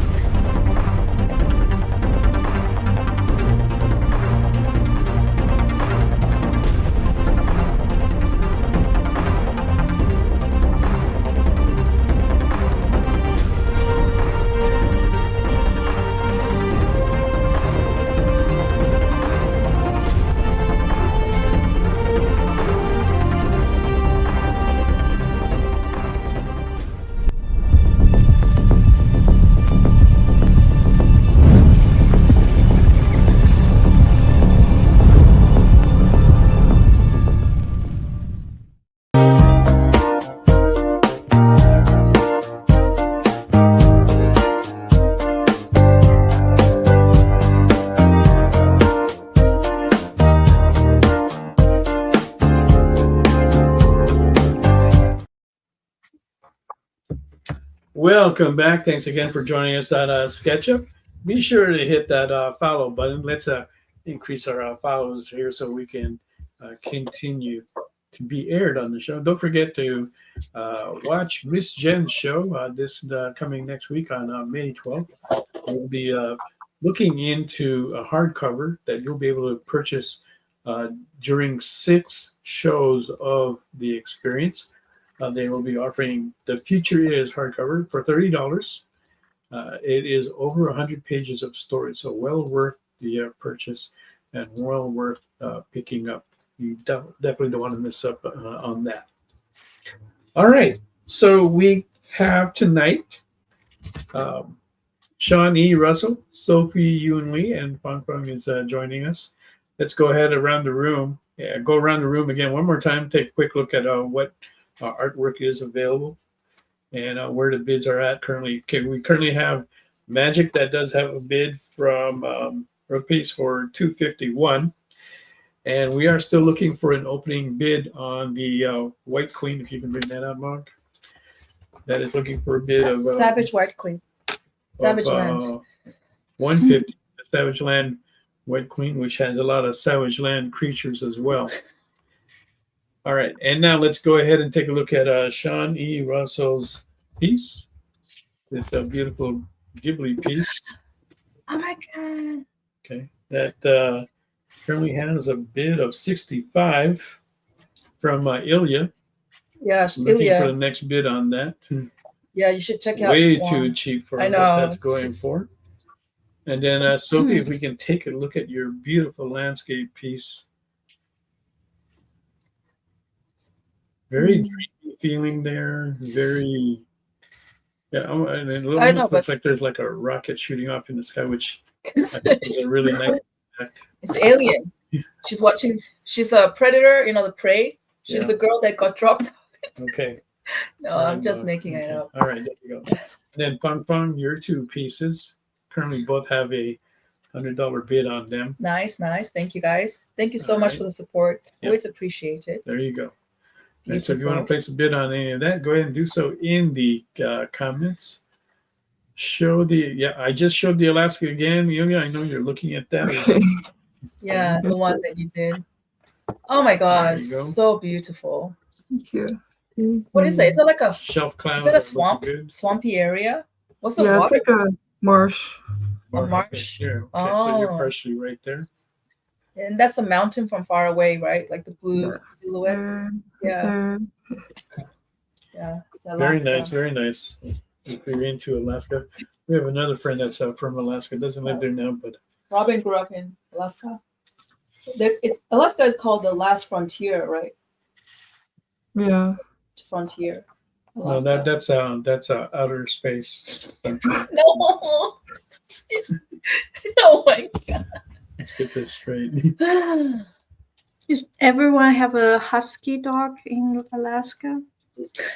Welcome back. Thanks again for joining us on SketchUp. Be sure to hit that follow button. Let's increase our follows here so we can continue to be aired on the show. Don't forget to watch Miss Jen's show this coming next week on May 12th. We'll be looking into a hardcover that you'll be able to purchase during 6 shows of the experience. They will be offering The Future Is hardcover for $30. It is over 100 pages of story, so well worth the purchase and well worth picking up. You definitely don't want to miss up on that. All right, so we have tonight Shawn E Russell, Sophie Yun Lee, and Fang is joining us. Let's go ahead around the room. Go around the room again one more time. Take a quick look at what artwork is available and where the bids are at currently. Okay, we currently have Magic that does have a bid from a piece for $251, and we are still looking for an opening bid on the White Queen. If you can bring that up, Mark. That is looking for a bid of Savage White Queen, Savage Land. 150. The Savage Land White Queen, which has a lot of Savage Land creatures as well. All right, and now let's go ahead and take a look at Shawn E Russell's piece. It's a beautiful Ghibli piece. Oh my god! Okay, that currently has a bid of $65 from Ilya. Yeah, Looking Ilya. for the next bid on that. Yeah, you should check out. Way too cheap for I what know. that's going for. And then Sophie, if we can take a look at your beautiful landscape piece. Very dreamy feeling there. Very, yeah. And it looks like there's like a rocket shooting off in the sky, which I think is a really nice effect. It's Alien. She's watching. She's a predator. You know, the prey. She's the girl that got dropped. Okay. No, I'm just making it up. All right, there you go. And then Fang, your 2 pieces currently both have a $100 bid on them. Nice. Thank you, guys. Thank you so much for the support. Always appreciate it. There you go. And so if you want to place a bid on any of that, go ahead and do so in the comments. show the I just showed the Alaska again. Yulia, I know you're looking at that. Okay. Yeah, the one that you did. Oh my god, There you go. so beautiful. Thank you. What is it? Is that like a Shelf clouds. is that a are looking swamp? good. Swampy area? What's the Yeah, water? it's like a marsh. A marsh? Yeah. Okay, so you're Oh. partially right there. And that's a mountain from far away, right? Like the blue Yeah. silhouettes. There, Yeah. there. Yeah. It's Very Alaska. nice, very nice. If you're into Alaska, we have another friend that's from Alaska. Doesn't live there now, but Robin grew up in Alaska. Alaska is called the last frontier, right? Yeah. Frontier. no, Alaska. that's outer space. No. Oh my god. Let's get this straight. Does everyone have a husky dog in Alaska?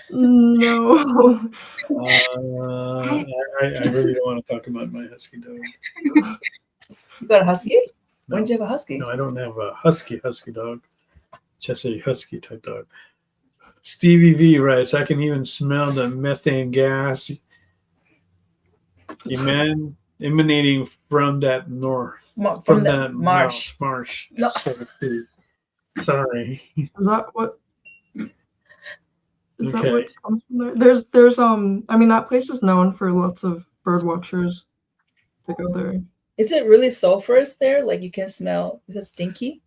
No. I really don't want to talk about my husky dog. You got a husky? No. When did you have a husky? No, I don't have a husky dog. Just a husky type dog. Stevie V writes, I can even smell the methane gas emanating from that north. From the marsh. Marsh. No. Sorry. Is that what? Is that Okay. what comes from there? There's I mean that place is known for lots of bird watchers to go there. Is it really sulfurous there? Like you can smell? Is it stinky?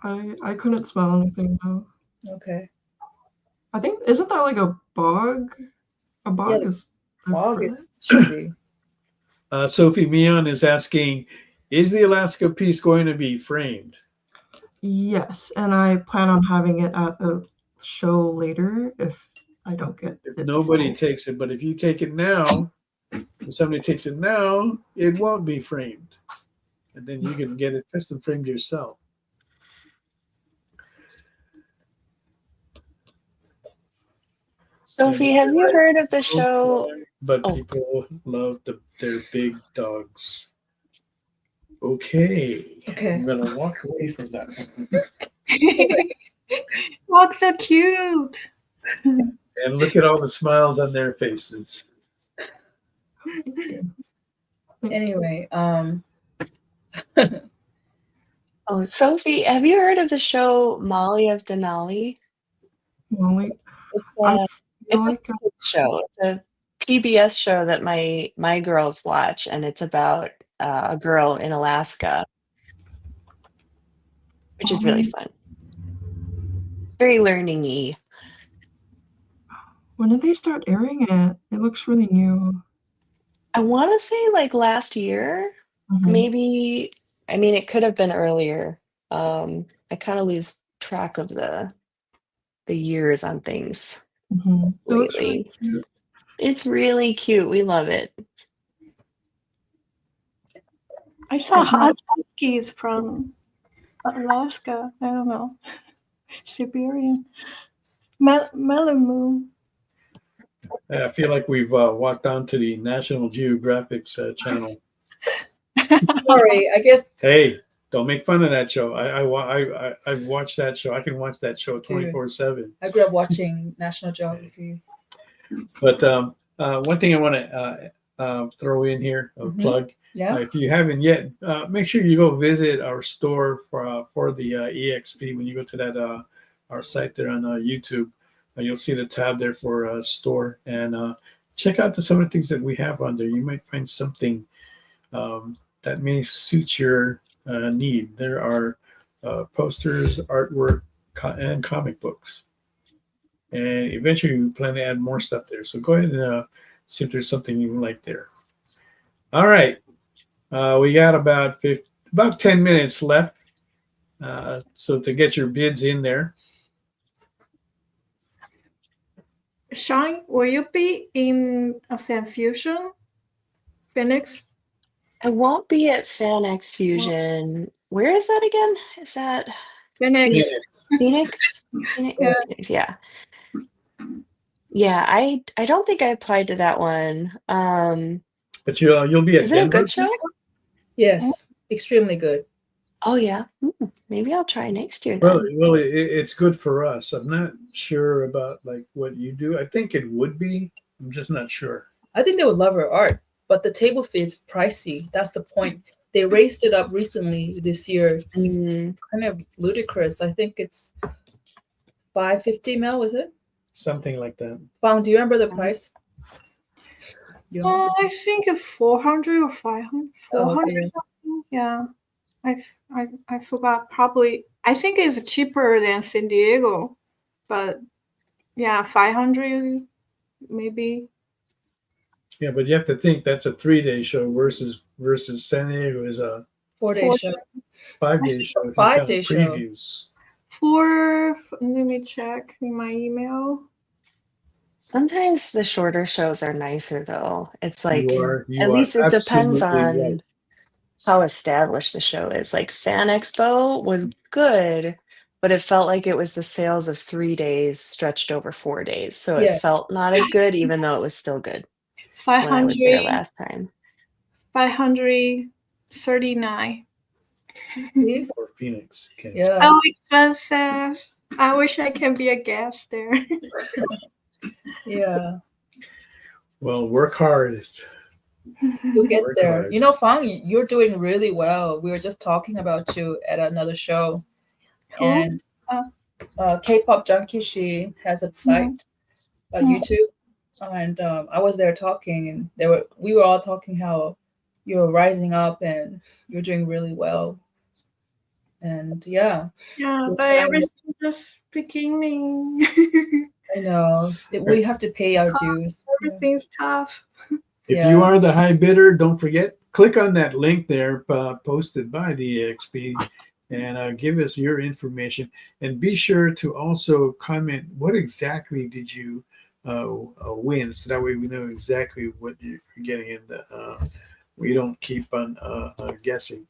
I couldn't smell anything though. Okay. I think isn't that like a bog? A bog Yeah, is Fog different. is should be. Sophie Mion is asking, is the Alaska piece going to be framed? Yes, and I plan on having it at a show later if I don't get If it. nobody sold. takes it, but if you take it now, if somebody takes it now, it won't be framed. And then you can get it custom framed yourself. Sophie, have you heard of the show? But Oh. people love their big dogs. Okay. Okay. I'm gonna walk away from that. Dogs are cute. And look at all the smiles on their faces. Anyway, Oh, Sophie, have you heard of the show Molly of Denali? Molly, It's I a, feel it's a like kids show. It's a PBS show that my girls watch, and it's about a girl in Alaska, which is really fun. It's very learning-y. when did they start airing it? It looks really new. I want to say like last year, Mhm. maybe. I mean, it could have been earlier. I kind of lose track of the years on things Mhm. It looks really lately. cute. It's really cute. We love it. I saw It's not- huskies from Alaska. I don't know. Siberian. Malamute. I feel like we've walked on to the National Geographic's channel. sorry. I guess Hey, don't make fun of that show. I've watched that show. I can watch that show 24/7. I grew up watching National Geography. But one thing I want to throw in here, a Mhm. plug. Yeah. If you haven't yet, make sure you go visit our store for the EXP. When you go to that our site there on YouTube, you'll see the tab there for store, and check out some of the things that we have on there. You might find something that may suit your need. There are posters, artwork, and comic books. And eventually we plan to add more stuff there. So go ahead and see if there's something you like there. All right. We got about 10 minutes left. So to get your bids in there. Shawn, will you be in a Fan Fusion? Phoenix? I won't be at FanX Fusion. Where is that again? Is that Phoenix. Phoenix? Yeah. Phoenix, yeah. Yeah, I don't think I applied to that one. But you'll be at Is it a Denver. good show? Yes. Extremely good. Oh yeah. Maybe I'll try next year Well, then. it's good for us. I'm not sure about like what you do. I think it would be. I'm just not sure. I think they would love her art. but the table fee is pricey. That's the point. They raised it up recently this year. Kind of ludicrous. I think it's $550 mil, is it? Something like that. Fang, do you remember the price? I think it's 400 or 500. 400 okay. something. Yeah. I forgot. Probably. I think it's cheaper than San Diego, but yeah, 500 maybe. Yeah, but you have to think that's a 3-day show versus San Diego is a 4-day show. 5-day show. 5-day show. Previews. Let me check in my email. Sometimes the shorter shows are nicer, though. It's like, You at least it depends absolutely on right. how established the show is. Like Fan Expo was good, but it felt like it was the sales of 3 days stretched over 4 days. So it Yes. felt not as good, even though it was still good when I was there last time. 539. For Phoenix. Okay. Yeah. Oh, expensive. I wish I can be a guest there. Yeah. Well, work hard. You'll get Work there. hard. You know, Fang, you're doing really well. We were just talking about you at another show. And K-pop Junkie, she has a site, YouTube. And I was there talking, and we were all talking how you're rising up and you're doing really well. And yeah, but everything's just beginning. I know we have to pay our dues. Everything's tough. If you are the high bidder, don't forget, click on that link there posted by the EXP and give us your information. And be sure to also comment what exactly did you win, so that way we know exactly what you're getting in. We don't keep on guessing.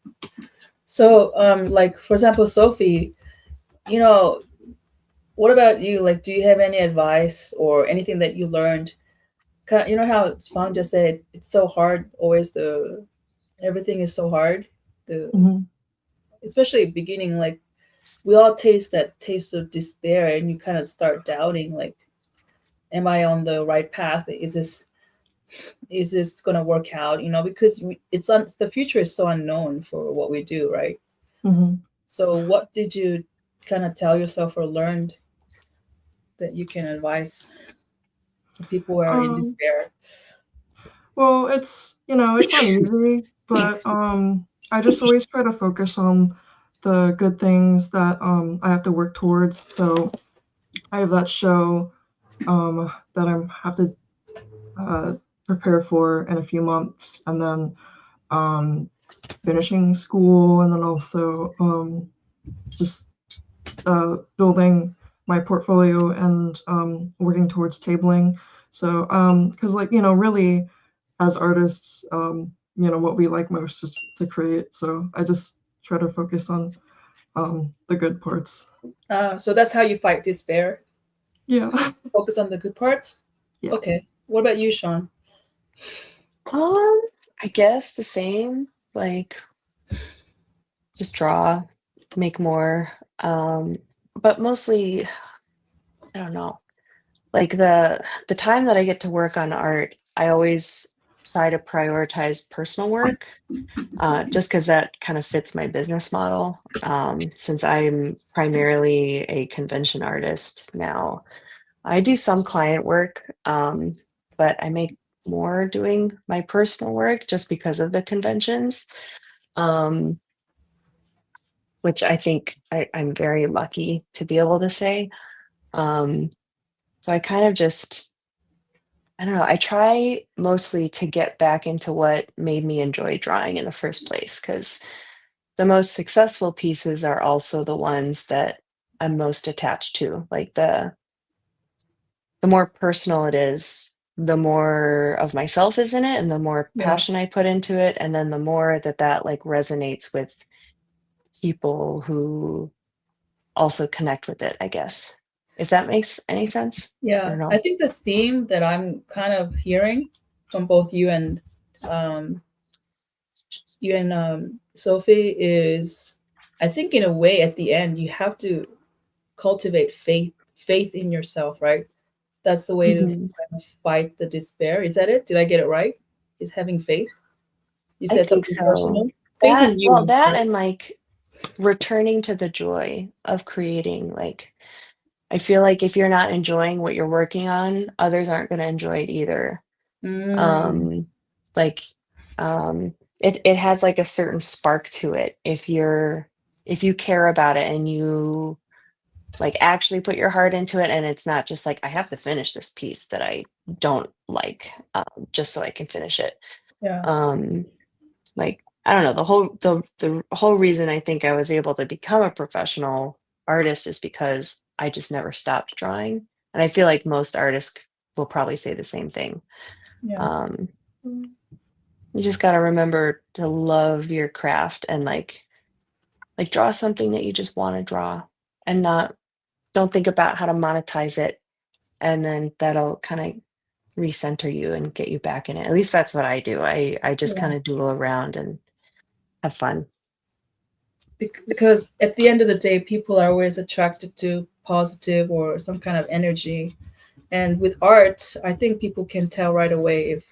So, like for example, Sophie, you know, what about you? Like, do you have any advice or anything that you learned? Kind of, you know how Fang just said it's so hard. Always everything is so hard. Especially beginning, like we all taste that taste of despair, and you kind of start doubting, like, am I on the right path? Is this gonna work out? You know, because the future is so unknown for what we do, right? So what did you kind of tell yourself or learned that you can advise people who are in despair? Well, it's not easy, but I just always try to focus on the good things that I have to work towards. So I have that show that I have to prepare for in a few months, and then finishing school, and then also just building my portfolio and working towards tabling. So because really as artists, what we like most is to create. So I just try to focus on the good parts. So that's how you fight despair? Yeah. Focus on the good parts? Yeah. Okay. What about you, Shawn? I guess the same. Like, just draw, make more. But mostly, I don't know. Like the time that I get to work on art, I always try to prioritize personal work, just because that kind of fits my business model. Since I'm primarily a convention artist now, I do some client work, but I make more doing my personal work just because of the conventions, which I think I'm very lucky to be able to say. So I kind of just, I don't know, I try mostly to get back into what made me enjoy drawing in the first place, because the most successful pieces are also the ones that I'm most attached to. Like the more personal it is, the more of myself is in it, and the more passion I put into it, and then the more that like resonates with people who also connect with it, I guess. If that makes any sense. Yeah, I think the theme that I'm kind of hearing from both you and Sophie is, I think in a way at the end you have to cultivate faith in yourself, right? That's the way to kind of fight the despair. Is that it? Did I get it right? is having faith. You I said think something so. personal. Faith in you. Well, that right? and like returning to the joy of creating. Like, I feel like if you're not enjoying what you're working on, others aren't going to enjoy it either. Mm, Like, it has like a certain spark to it. If you care about it and you like actually put your heart into it, and it's not just like I have to finish this piece that I don't like, just so I can finish it. yeah. Like, I don't know, the whole reason I think I was able to become a professional artist is because I just never stopped drawing, and I feel like most artists will probably say the same thing. Yeah. You just got to remember to love your craft and like draw something that you just want to draw, and don't think about how to monetize it, and then that'll kind of recenter you and get you back in it. At least that's what I do. I just Yeah. kind of doodle around and have fun. Because at the end of the day, people are always attracted to positive or some kind of energy. And with art, I think people can tell right away if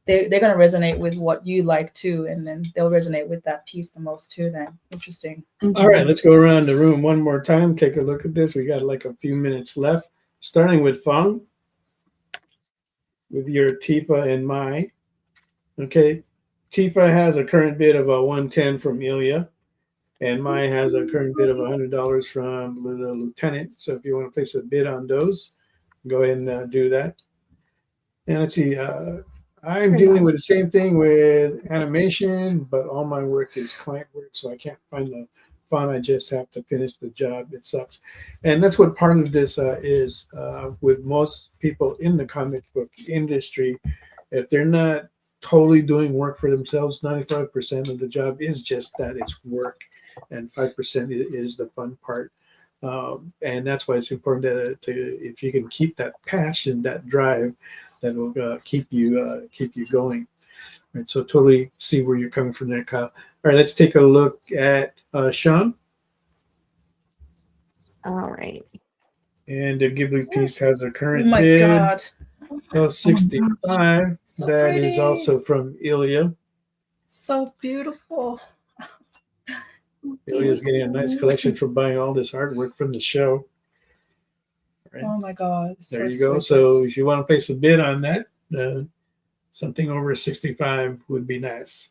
they're going to resonate with what you like too, and then they'll resonate with that piece the most too. Then interesting. All right, let's go around the room one more time. Take a look at this. We got like a few minutes left, starting with Fang, with your Tifa and Mai. Okay, Tifa has a current bid of 110 from Ilya, and Mai has a current bid of $100 from the Lieutenant. So if you want to place a bid on those, go ahead and do that. And let's see, I'm dealing with the same thing with animation, but all my work is client work, so I can't find the font. I just have to finish the job. It sucks. And that's what part of this is with most people in the comic book industry. If they're not totally doing work for themselves, 95% of the job is just that, it's work, and 5% is the fun part. And that's why it's important that if you can keep that passion, that drive, that will keep you going. Right, so totally see where you're coming from there, Kyle. All right, let's take a look at Shawn. All right. And the Ghibli piece has a current Oh my bid God. of 65. So That pretty. is also from Ilya. So beautiful. Ilya's getting a nice collection for buying all this artwork from the show. Right. Oh my God. There you go. So if you want to place a bid on that, something over 65 would be nice.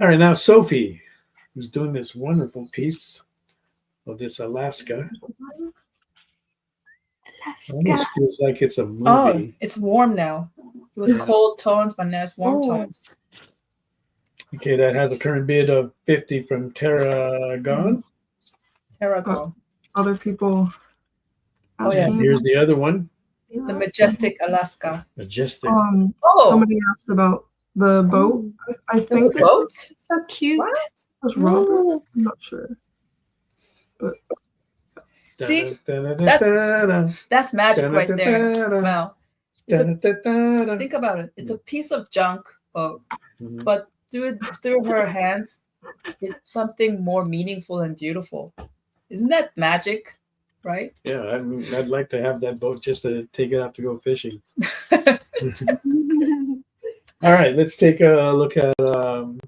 All right, now Sophie, who's doing this wonderful piece of this Alaska. Almost feels like it's a movie. Oh, it's warm now. It was cold tones, but now it's warm tones. Okay, that has a current bid of 50 from Tarragon. Tarragon. Other people. Oh, yes. Here's the other one. The Majestic Alaska. Majestic. Somebody asked about the boat. I think the boat. So cute. What? Was Robert? I'm not sure. But see, that's magic right there. Wow. Think about it. It's a piece of junk boat, but through her hands, it's something more meaningful and beautiful. Isn't that magic? Right? Yeah, I mean, I'd like to have that boat just to take it out to go fishing. All right, let's take a look at who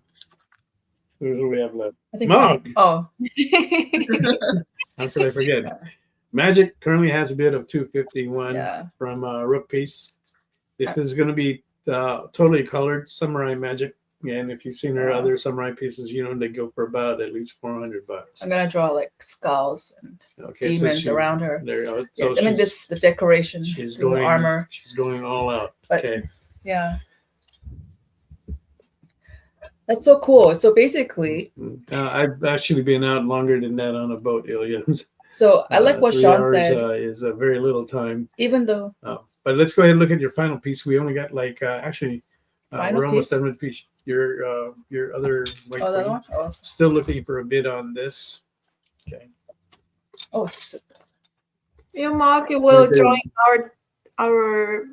do we have left? Mog. Oh. How could I forget? Magic currently has a bid of 251 from Rook Piece. This is going to be totally colored samurai magic. And if you've seen her other samurai pieces, you know they go for about at least $400. I'm gonna draw like skulls and demons around her. There, so I mean, the decoration, she's going, the armor. She's going all out. But, okay. Yeah. That's so cool. So basically, I've actually been out longer than that on a boat, Ilya. So I like what 3 Shawn hours, said. Is a very little time. Even though. But let's go ahead and look at your final piece. We only got like actually. We're almost done with piece. Your other white one? Oh. Still looking for a bid on this. Okay. Oh. Yeah, Mark, will join our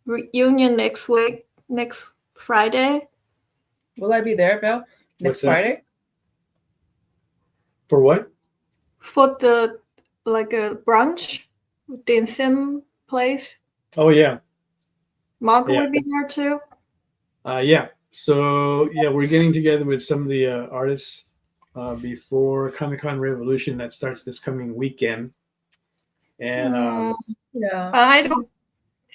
reunion next week, next Friday. Will I be there, Belle? Next Friday? For what? For the like a brunch, dim sum place. Oh yeah. Margaret Yeah. will be there too. Yeah. So yeah, we're getting together with some of the artists before Comic-Con Revolution that starts this coming weekend. And Yeah. I don't.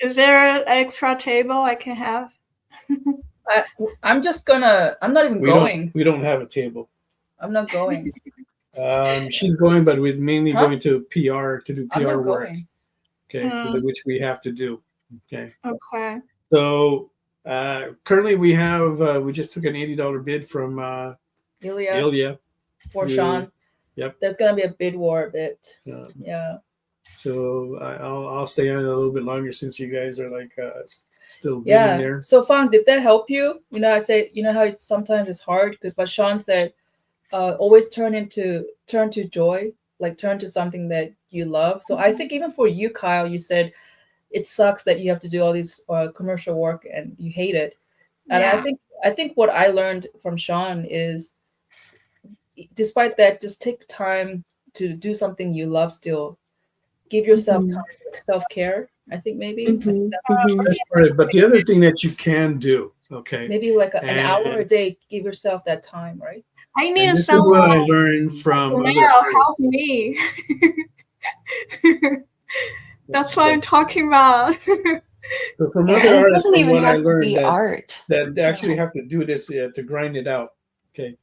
Is there an extra table I can have? I'm not even going. We don't have a table. I'm not going. She's going, but we're mainly Huh? going to PR to do I'm PR not work. going. Okay, which we have to do. Okay. Okay. So currently we have we just took an $80 bid from Ilya for to- Shawn. Yep. There's gonna be a bid war a bit. Yeah. Yeah. So I'll stay on it a little bit longer since you guys are like still bidding Yeah. there. So Fang, did that help you? You know, I said, you know how sometimes it's hard, but Shawn said, always turn to joy, like turn to something that you love. So I think even for you, Kyle, you said it sucks that you have to do all these commercial work and you hate it. And Yeah. I think what I learned from Shawn is, despite that, just take time to do something you love still. Give yourself time for self-care. I think maybe. I think That's right. But the other thing that you can do, okay, maybe like an hour a And- day. Give yourself that time, right? I need and this is someone. what I learned from other Now help me. That's what I'm talking about. So from Yeah, other and it artists, doesn't from even what I have to learned be art. that they actually have to do this to grind it out, okay,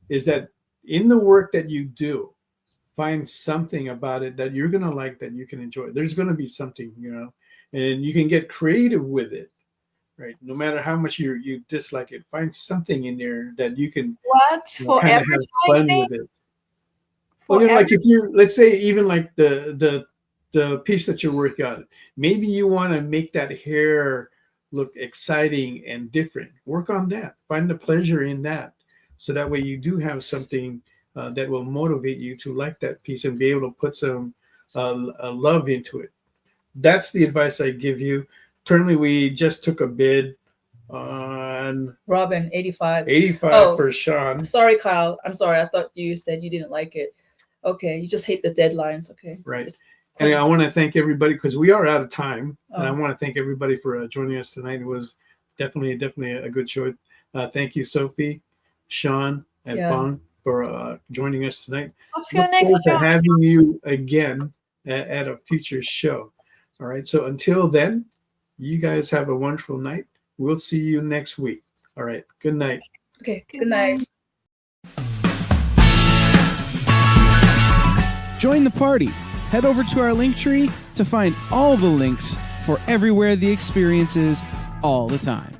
is that in the work that you do, find something about it that you're gonna like, that you can enjoy. There's gonna be something, and you can get creative with it, right? No matter how much you dislike it, find something in there that you can What for kind of have fun advertising? with it. Well, like if you, let's say, even like the piece that you're working on, maybe you want to make that hair look exciting and different. Work on that. Find the pleasure in that, so that way you do have something that will motivate you to like that piece and be able to put some love into it. That's the advice I give you. Currently, we just took a bid on Robin, 85. 85 for Shawn. Sorry, Kyle. I'm sorry. I thought you said you didn't like it. Okay, you just hate the deadlines. Okay. Right. Just- And I want to thank everybody because we are out of time. And I Oh. want to thank everybody for joining us tonight. It was definitely a good show. Thank you, Sophie, Shawn, and Yeah. Fang for joining us tonight. What's your Look next forward to job? having you again at a future show. All right. So until then, you guys have a wonderful night. We'll see you next week. All right. Good night. Okay. Good night. Join the party. Head over to our link tree to find all the links for everywhere the experience is all the time.